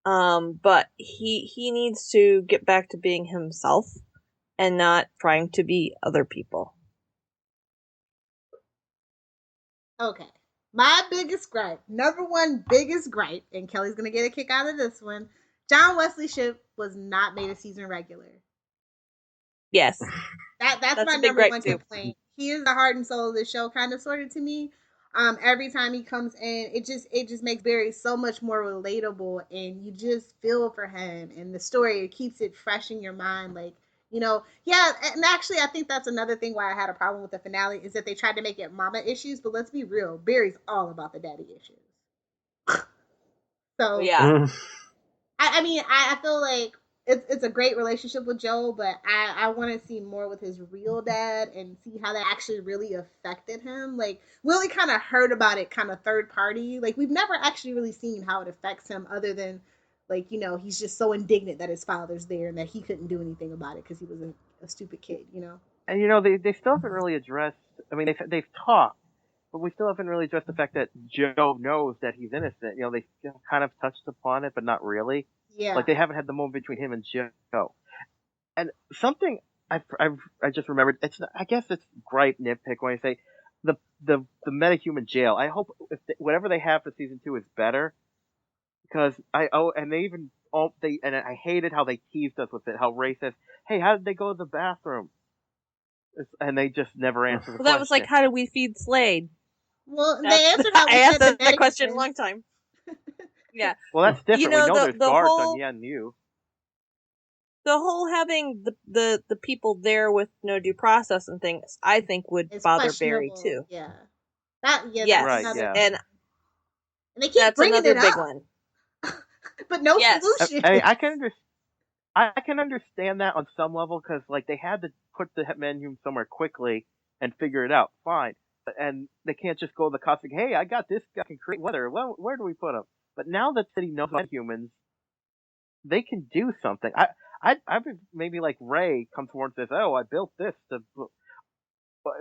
But he needs to get back to being himself and not trying to be other people. Okay. My biggest gripe, number one biggest gripe, and Kelly's going to get a kick out of this one, John Wesley Shipp was not made a season regular. Yes. That's my number one complaint. He is the heart and soul of this show, kind of, sort of, to me. Every time he comes in, it just makes Barry so much more relatable, and you just feel for him. And the story, it keeps it fresh in your mind, like, yeah. And actually, I think that's another thing why I had a problem with the finale is that they tried to make it mama issues, but let's be real, Barry's all about the daddy issues. So Yeah. I mean, I feel like it's a great relationship with Joel, but I want to see more with his real dad and see how that actually really affected him. Like, we only kind of heard about it kind of third party. Like, we've never actually really seen how it affects him other than, like, he's just so indignant that his father's there and that he couldn't do anything about it because he was a stupid kid, And they still haven't really addressed. I mean, they've talked, but we still haven't really addressed the fact that Joe knows that he's innocent. They kind of touched upon it, but not really. Yeah. Like, they haven't had the moment between him and Joe. And something I just remembered. I guess it's gripe nitpick when I say the metahuman jail. I hope whatever they have for season 2 is better, because and they even and I hated how they teased us with it. How Ray says, "Hey, how did they go to the bathroom?" And they just never answer the question. That was like, how do we feed Slade? Well, they answered how we I asked fed that question a long time. Yeah. Well, that's different. We know there's guards whole, on Yanyu. The whole having the people there with no due process and things, I think would bother Barry too. Yeah. Yes. Right, yeah. And they keep bringing it up. Big one. But no solution. I can understand that on some level, because like they had to put the menu somewhere quickly and figure it out. Fine, and they can't just go to the cops like, "Hey, I got this guy can create weather. Well, where do we put him?" But now that city knows about humans, they can do something. I maybe like Ray comes forward and says, "Oh, I built this to."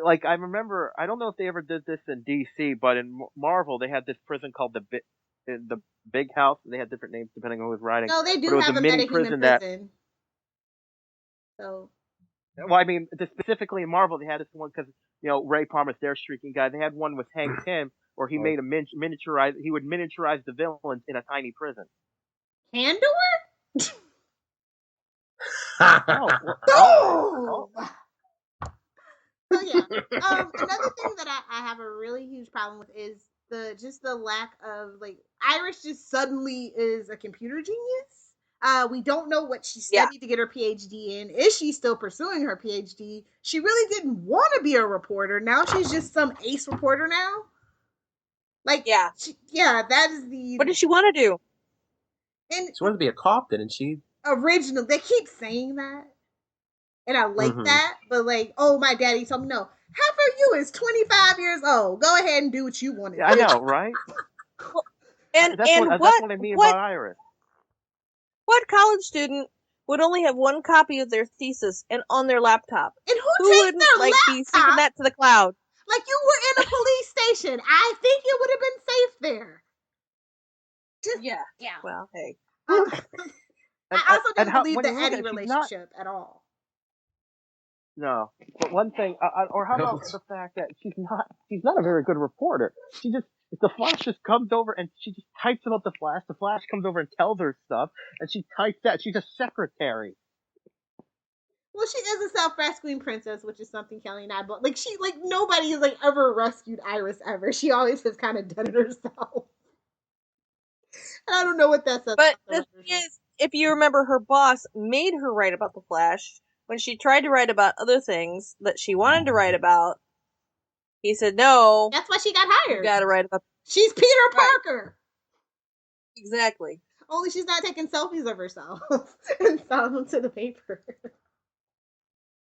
Like, I remember, I don't know if they ever did this in DC, but in Marvel they had this prison called the Big House. They had different names depending on who was writing. No, they do have a mini prison. So. Well, I mean, specifically in Marvel, they had this one because Ray Palmer's their streaking guy. They had one with Hank Pym, where he made a miniaturize. He would miniaturize the villains in a tiny prison. Handor? Oh. So yeah, another thing that I have a really huge problem with is the lack of, like, Iris just suddenly is a computer genius. We don't know what she studied to get her PhD in. Is she still pursuing her PhD? She really didn't want to be a reporter. Now she's just some ace reporter now. Like, that is the. What does she want to do? And she wanted to be a cop, didn't she? Original, they keep saying that. And I like that, but like, oh, my daddy told me no. Half of you is 25 years old. Go ahead and do what you want to do. I know, right? That's what I mean about Iris. What college student would only have one copy of their thesis and on their laptop? And who takes wouldn't their laptop? Be syncing that to the cloud? Like, you were in a police station. I think it would have been safe there. Yeah. Well, hey. I also didn't believe the Eddie relationship at all. No, but one thing, or how about the fact that she's not a very good reporter. If the Flash just comes over and she just types about the Flash comes over and tells her stuff, and she types that. She's a secretary. Well, she is a self-rescuing princess, which is something Kelly and I both, like, nobody has, like, ever rescued Iris ever. She always has kind of done it herself. And I don't know what that says. But the thing is, if you remember, her boss made her write about the Flash. When she tried to write about other things that she wanted to write about, he said, no. That's why she got hired. You gotta write about... She's Peter Parker. Exactly. Only she's not taking selfies of herself and selling them to the paper.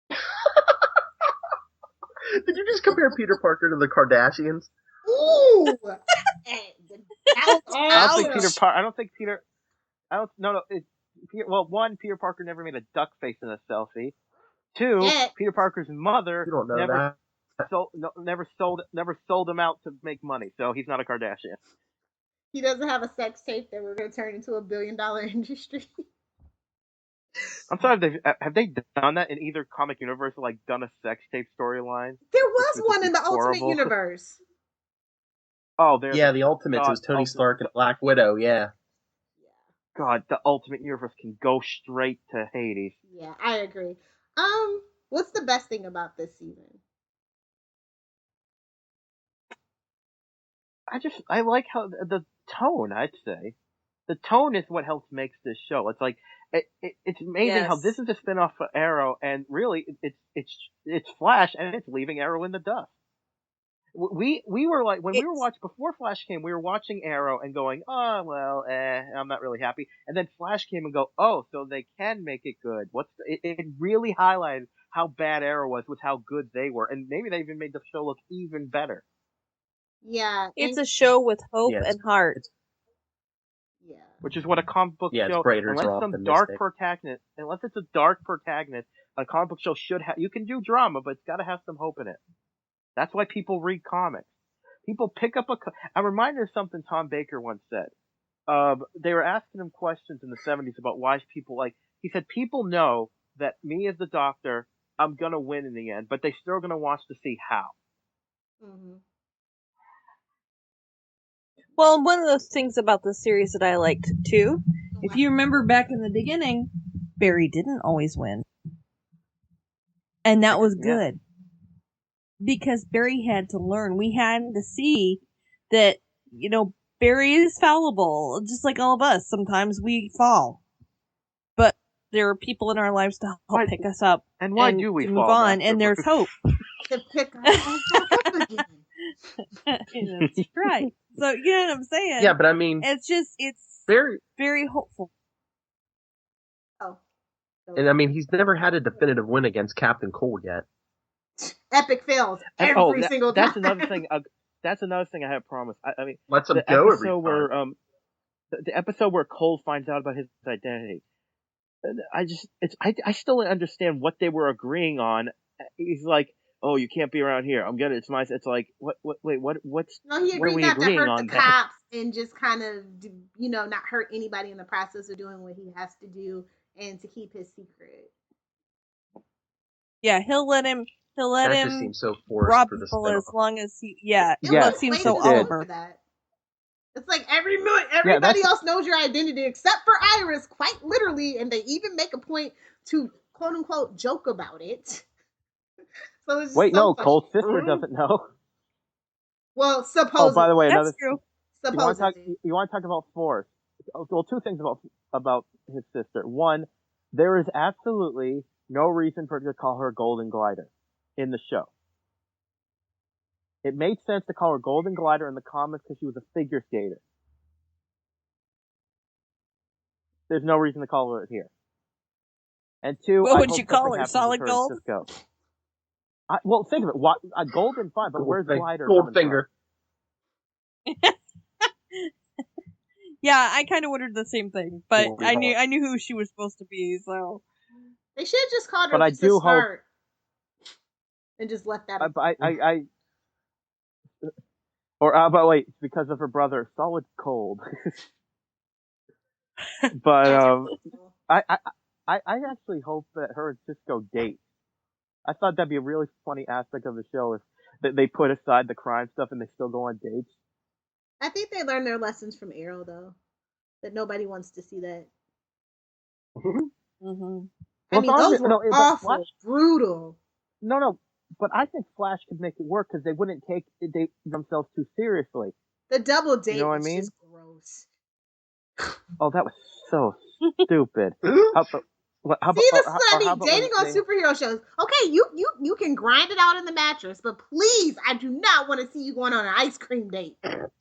Did you just compare Peter Parker to the Kardashians? Ooh! Well, one, Peter Parker never made a duck face in a selfie. Two, Peter Parker's mother never sold him out to make money, so he's not a Kardashian. He doesn't have a sex tape that we're going to turn into $1 billion industry. I'm sorry, have they done that in either comic universe, like done a sex tape storyline? There was one in the Ultimate Universe. Oh, the Ultimates was Tony Stark and Black Widow, yeah. God, the Ultimate Universe can go straight to Hades. Yeah, I agree. What's the best thing about this season? I like how the tone, I'd say. The tone is what helps makes this show. It's like, it's amazing how this is a spin-off for Arrow, and really, it's Flash, and it's leaving Arrow in the dust. We were like, when we were watching, before Flash came, we were watching Arrow and going, oh, well, I'm not really happy. And then Flash came and go, oh, so they can make it good. It really highlighted how bad Arrow was with how good they were. And maybe they even made the show look even better. Yeah. It's a show with hope and heart. Yeah. Which is what a comic book show, unless it's a dark protagonist, a comic book show should have. You can do drama, but it's got to have some hope in it. That's why people read comics. People pick up I'm reminded of something Tom Baker once said. They were asking him questions in the 70s about why people he said, people know that me as the Doctor, I'm gonna win in the end, but they still gonna watch to see how. Mm-hmm. Well, one of those things about the series that I liked too, if you remember back in the beginning, Barry didn't always win. And that was good. Because Barry had to learn. We had to see that, Barry is fallible, just like all of us. Sometimes we fall. But there are people in our lives to help pick us up. And why do we to fall, move on, and there's hope. To pick ourselves up again. That's right. So, you know what I'm saying? Yeah, but I mean... It's very, very hopeful. Oh. And I mean, he's never had a definitive win against Captain Cole yet. Epic fails every single time. That's another thing. That's another thing I have promised. I mean, lets him go every time. Where the episode where Cole finds out about his identity. I still don't understand what they were agreeing on. He's like, "Oh, you can't be around here. I'm gonna." It's like, what's? No, he agreed not to hurt the cops and just kind of, not hurt anybody in the process of doing what he has to do and to keep his secret. Yeah, he'll let him just seems so forced rob for the people as long as he. It seems so Oliver. It's like everybody else knows your identity except for Iris, quite literally, and they even make a point to quote unquote joke about it. So it's just Cole's sister doesn't know. Well, supposedly. Oh, by the way, that's true. Supposedly. You want to talk about force? Well, two things about his sister. One, there is absolutely no reason for her to call her Golden Glider in the show. It made sense to call her Golden Glider in the comics because she was a figure skater. There's no reason to call her it here. And two, what would you call her? Solid Gold? Well, think of it. Golden, fine, but where's Glider? Goldfinger. Yeah, I kind of wondered the same thing, but I knew who she was supposed to be, so. They should have just called her Lisa Smart and just left that. But wait, because of her brother, Solid Cold. But I actually hope that her and Cisco date. I thought that'd be a really funny aspect of the show if they put aside the crime stuff and they still go on dates. I think they learned their lessons from Arrow, though. That nobody wants to see that. Mm-hmm. I mean, those were awful, brutal. No, but I think Flash could make it work because they wouldn't take themselves too seriously. The double date was just gross. Oh, that was so stupid. Dating on superhero shows. Okay, you can grind it out in the mattress, but please, I do not want to see you going on an ice cream date. That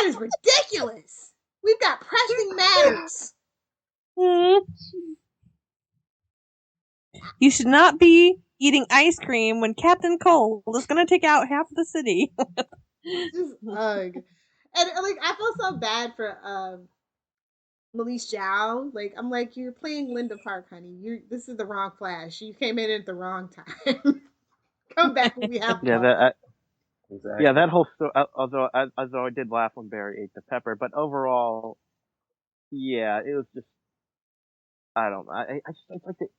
is ridiculous. We've got pressing matters. You should not be eating ice cream when Captain Cold is going to take out half of the city. Just ugh. And I feel so bad for Melise Zhao. I'm like, you're playing Linda Park, honey. This is the wrong Flash. You came in at the wrong time. Come back when we have exactly. Yeah, that whole story. Although I did laugh when Barry ate the pepper, but overall, yeah, it was just. I don't know. I just like it.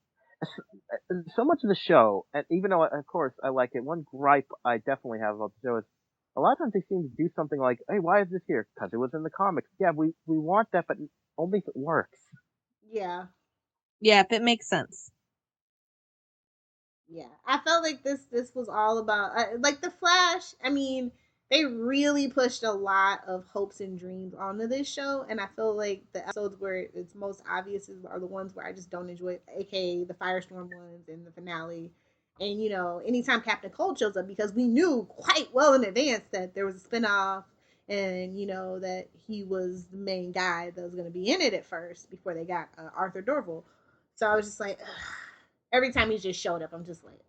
So much of the show, and even though of course I like it, one gripe I definitely have about the show is a lot of times they seem to do something like, "Hey, why is this here? Because it was in the comics." Yeah, we want that, but only if it works. Yeah. Yeah, if it makes sense. Yeah, I felt like this was all about like the Flash. I mean, they really pushed a lot of hopes and dreams onto this show, and I feel like the episodes where it's most obvious are the ones where I just don't enjoy, aka the Firestorm ones and the finale. And anytime Captain Cold shows up, because we knew quite well in advance that there was a spinoff, and that he was the main guy that was going to be in it at first before they got Arthur Dorval. So I was just like, ugh. Every time he just showed up, I'm just like,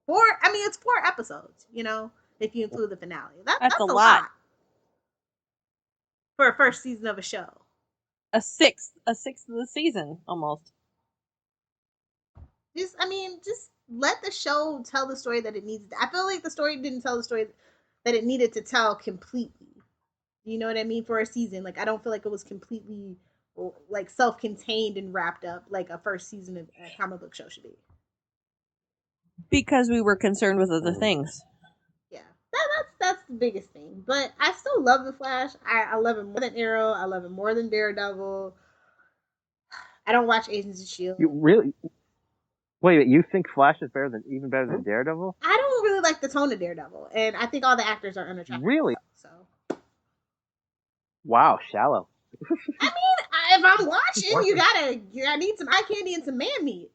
four. I mean, it's 4 episodes, if you include the finale. That's a lot for a first season of a show. A sixth of the season, almost. Just let the show tell the story that it needs. I feel like the story didn't tell the story that it needed to tell completely. You know what I mean? For a season, like I don't feel like it was completely like self-contained and wrapped up like a first season of a comic book show should be. Because we were concerned with other things. Yeah, that's the biggest thing. But I still love the Flash. I love him more than Arrow. I love him more than Daredevil. I don't watch Agents of S.H.I.E.L.D. You really? Wait, you think Flash is even better than Daredevil? I don't really like the tone of Daredevil, and I think all the actors are unattractive. Really? So. Wow, shallow. I mean, if I'm watching, I need some eye candy and some man meat.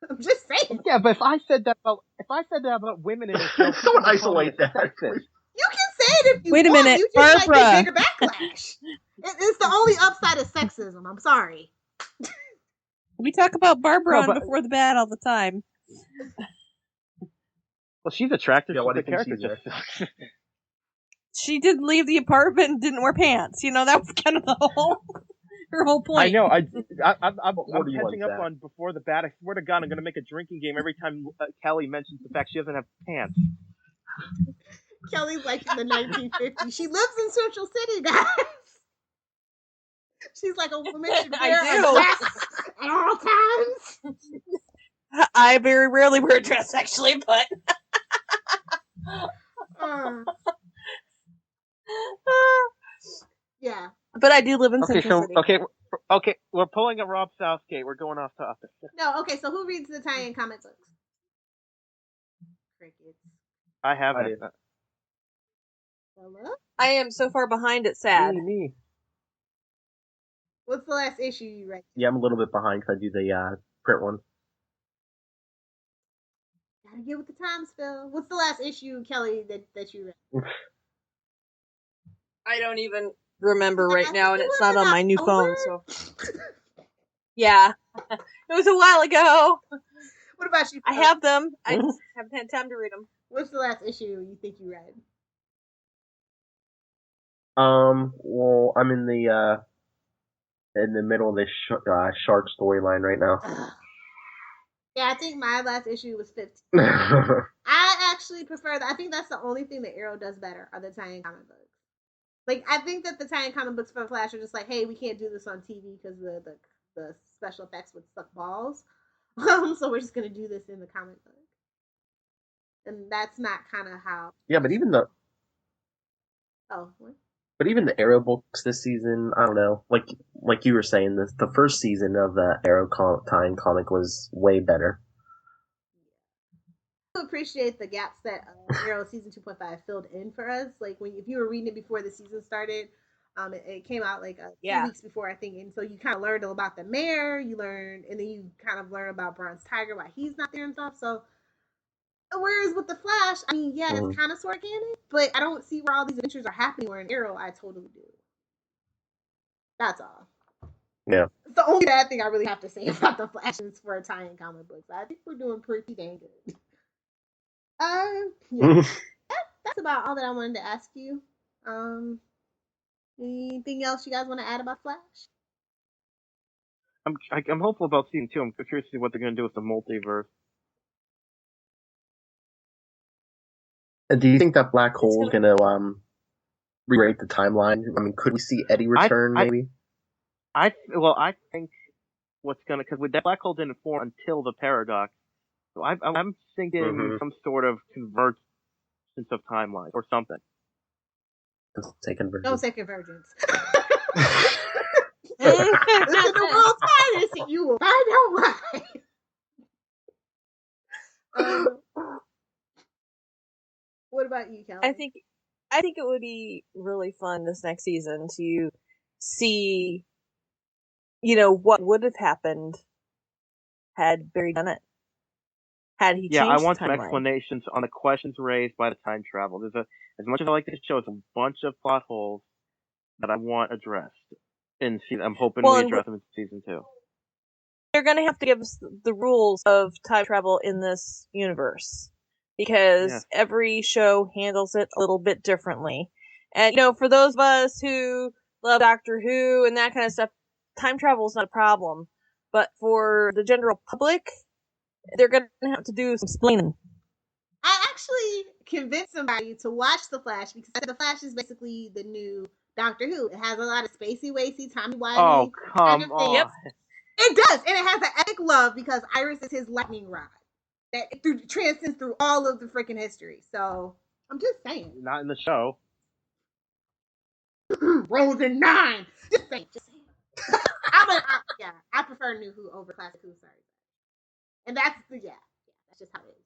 I'm just saying. Yeah, but if I said that about women in a show, don't isolate that. You can say it if you Wait a want. minute, You just Barbara. might get bigger backlash. It's the only upside of sexism. I'm sorry. We talk about Barbara on Before the Bad all the time. Well, she's attractive. Yeah, to what do the you think character. she's She didn't leave the apartment and didn't wear pants. That was kind of her whole point. I know. I'm What do you catching want, up Zach? on Before the Bad. I swear to God, I'm going to make a drinking game every time Kelly mentions the fact she doesn't have pants. Kelly's like in the 1950s. She lives in Central City, guys. She's like a woman should wear a dress at all times. I very rarely wear a dress, actually, but... Yeah. But I do live in Central City. Okay, we're pulling a Rob Southgate. We're going off topic. No, okay, so who reads the tie-in comic books? Crickets. I haven't. Hello? I am so far behind, it's sad. Me. What's the last issue you read? Yeah, I'm a little bit behind because I do the print one. Gotta get with the times, Phil. What's the last issue, Kelly, that you read? I don't even remember right now, and it's not on in my new phone, October? so... Yeah. It was a while ago. What about you, I Phil? have them. I just haven't had time to read them. What's the last issue you think you read? Well, I'm in the middle of this shark storyline right now. Yeah, I think my last issue was 15. I actually prefer that. I think that's the only thing that Arrow does better are the tie-in comic books. Like, I think that the tie-in comic books for Flash are just like, hey, we can't do this on TV because the special effects would suck balls. So we're just going to do this in the comic book. And that's not kind of how... Yeah, but even the... Oh, what? But even the Arrow books this season, I don't know. Like you were saying, the first season of the Arrow tie-in comic was way better. I appreciate the gaps that Arrow season 2.5 filled in for us. Like if you were reading it before the season started, it came out like 2 weeks before, I think, and so you kind of learned about the mayor. You learned, and then you kind of learn about Bronze Tiger, why he's not there and stuff. So, whereas with the Flash, I mean, yeah, it's kind of organic, but I don't see where all these adventures are happening. Where in Arrow, I totally do. That's all. Yeah. It's the only bad thing I really have to say about the Flash is for tie-in comic books. I think we're doing pretty dang good. Yeah. That's about all that I wanted to ask you. Anything else you guys want to add about Flash? I'm hopeful about season 2. I'm curious to see what they're going to do with the multiverse. Do you think that black hole is going to rewrite the timeline? I mean, could we see Eddie return, maybe? I think what's going to... Because with that black hole didn't form until the paradox. So I'm thinking some sort of convergence of timelines or something. Don't say convergence. Don't say convergence. Listen to World's Finest and you will find out why. What about you, Kelly? I think it would be really fun this next season to see, what would have happened had Barry done it. Had he Yeah, I changed want the some timeline. explanations on the questions raised by the time travel. As much as I like this show, it's a bunch of plot holes that I want addressed. I'm hoping we address them in season 2. They're going to have to give us the rules of time travel in this universe, because every show handles it a little bit differently. And, for those of us who love Doctor Who and that kind of stuff, time travel is not a problem. But for the general public, they're going to have to do some explaining. I actually convinced somebody to watch The Flash because The Flash is basically the new Doctor Who. It has a lot of spacey-wacy, timey-wimey. Oh, come on. Yep. It does, and it has an epic love because Iris is his lightning rod that transcends through all of the freaking history. So, I'm just saying. Not in the show. Rolls in 9. Just saying. I prefer New Who over Classic Who, sorry. And that's just how it is.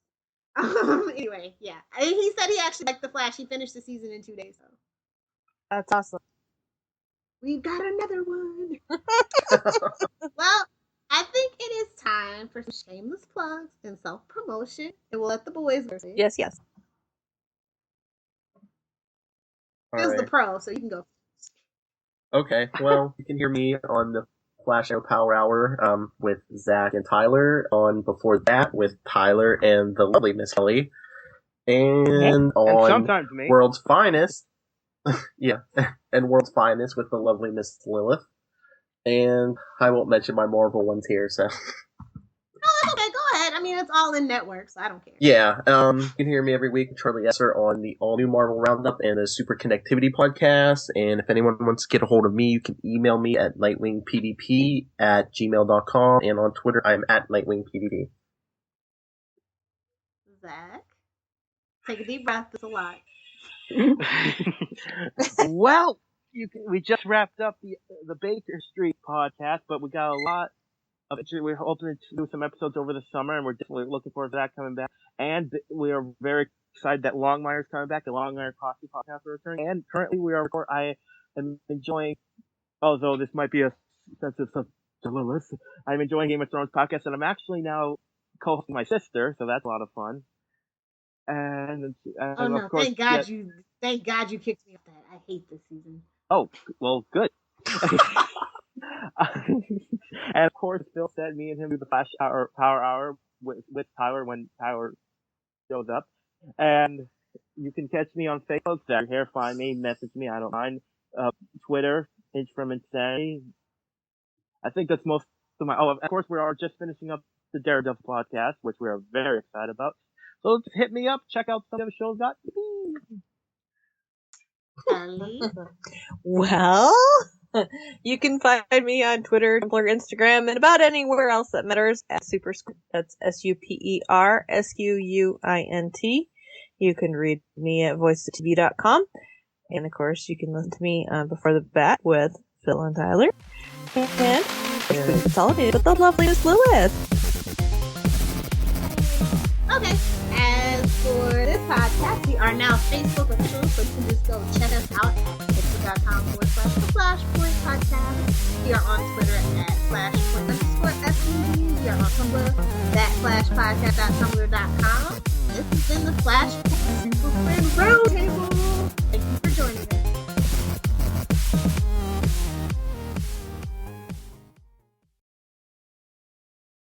Anyway, yeah. And he said he actually liked The Flash. He finished the season in 2 days, so. That's awesome. We've got another one. Well, I think it is time for some shameless plugs and self-promotion, and we'll let the boys verse it. Yes. Phil's the pro, so you can go. Okay, well, you can hear me on the Flash Show Power Hour with Zack and Tyler, on before that with Tyler and the lovely Miss Kelly, and on sometimes me. World's Finest, and World's Finest with the lovely Miss Lilith, and I won't mention my Marvel ones here, so... Oh, okay, go ahead. I mean, it's all in network, so I don't care. Yeah, you can hear me every week with Charlie Esser on the all-new Marvel Roundup and the Super Connectivity podcast, and if anyone wants to get a hold of me, you can email me at nightwingpdp@gmail.com, and on Twitter, I'm at nightwingpdp. Zach? Take a deep breath, it's a lot. Well, we just wrapped up the Baker Street podcast, but we got a lot of it. We're hoping to do some episodes over the summer, and we're definitely looking forward to that coming back. And we are very excited that Longmire's coming back, the Longmire Coffee podcast is returning. And currently I am enjoying, although this might be a sensitive subject to Lilith, I'm enjoying Game of Thrones podcast, and I'm actually now co-hosting my sister, so that's a lot of fun. And of course, thank God you kicked me off that. I hate this season. Oh, well, good. And of course, Phil said me and him do the Flash Power Hour with Tyler when Tyler shows up. And you can catch me on Facebook. Zach here, find me, message me. I don't mind. Twitter, Inch from Insanity. I think that's most of my. Oh, of course, we are just finishing up the Daredevil podcast, which we are very excited about. So just hit me up. Check out some of the shows. Well, you can find me on Twitter, Tumblr, Instagram, and about anywhere else that matters at Supersquint. That's SuperSquint. You can read me at voicetv.com. And of course, you can listen to me Before the Bat with Phil and Tyler. And it's been consolidated with the lovely Miss Lilith. Okay. As for this podcast, we are now Facebook official, so you can just go check us out at facebook.com/Flashpoint podcast. We are on Twitter at Flashpoint_SUD. We are on Tumblr at flashpodcast.tumblr.com. This has been the Flashpoint Super Friend Roundtable.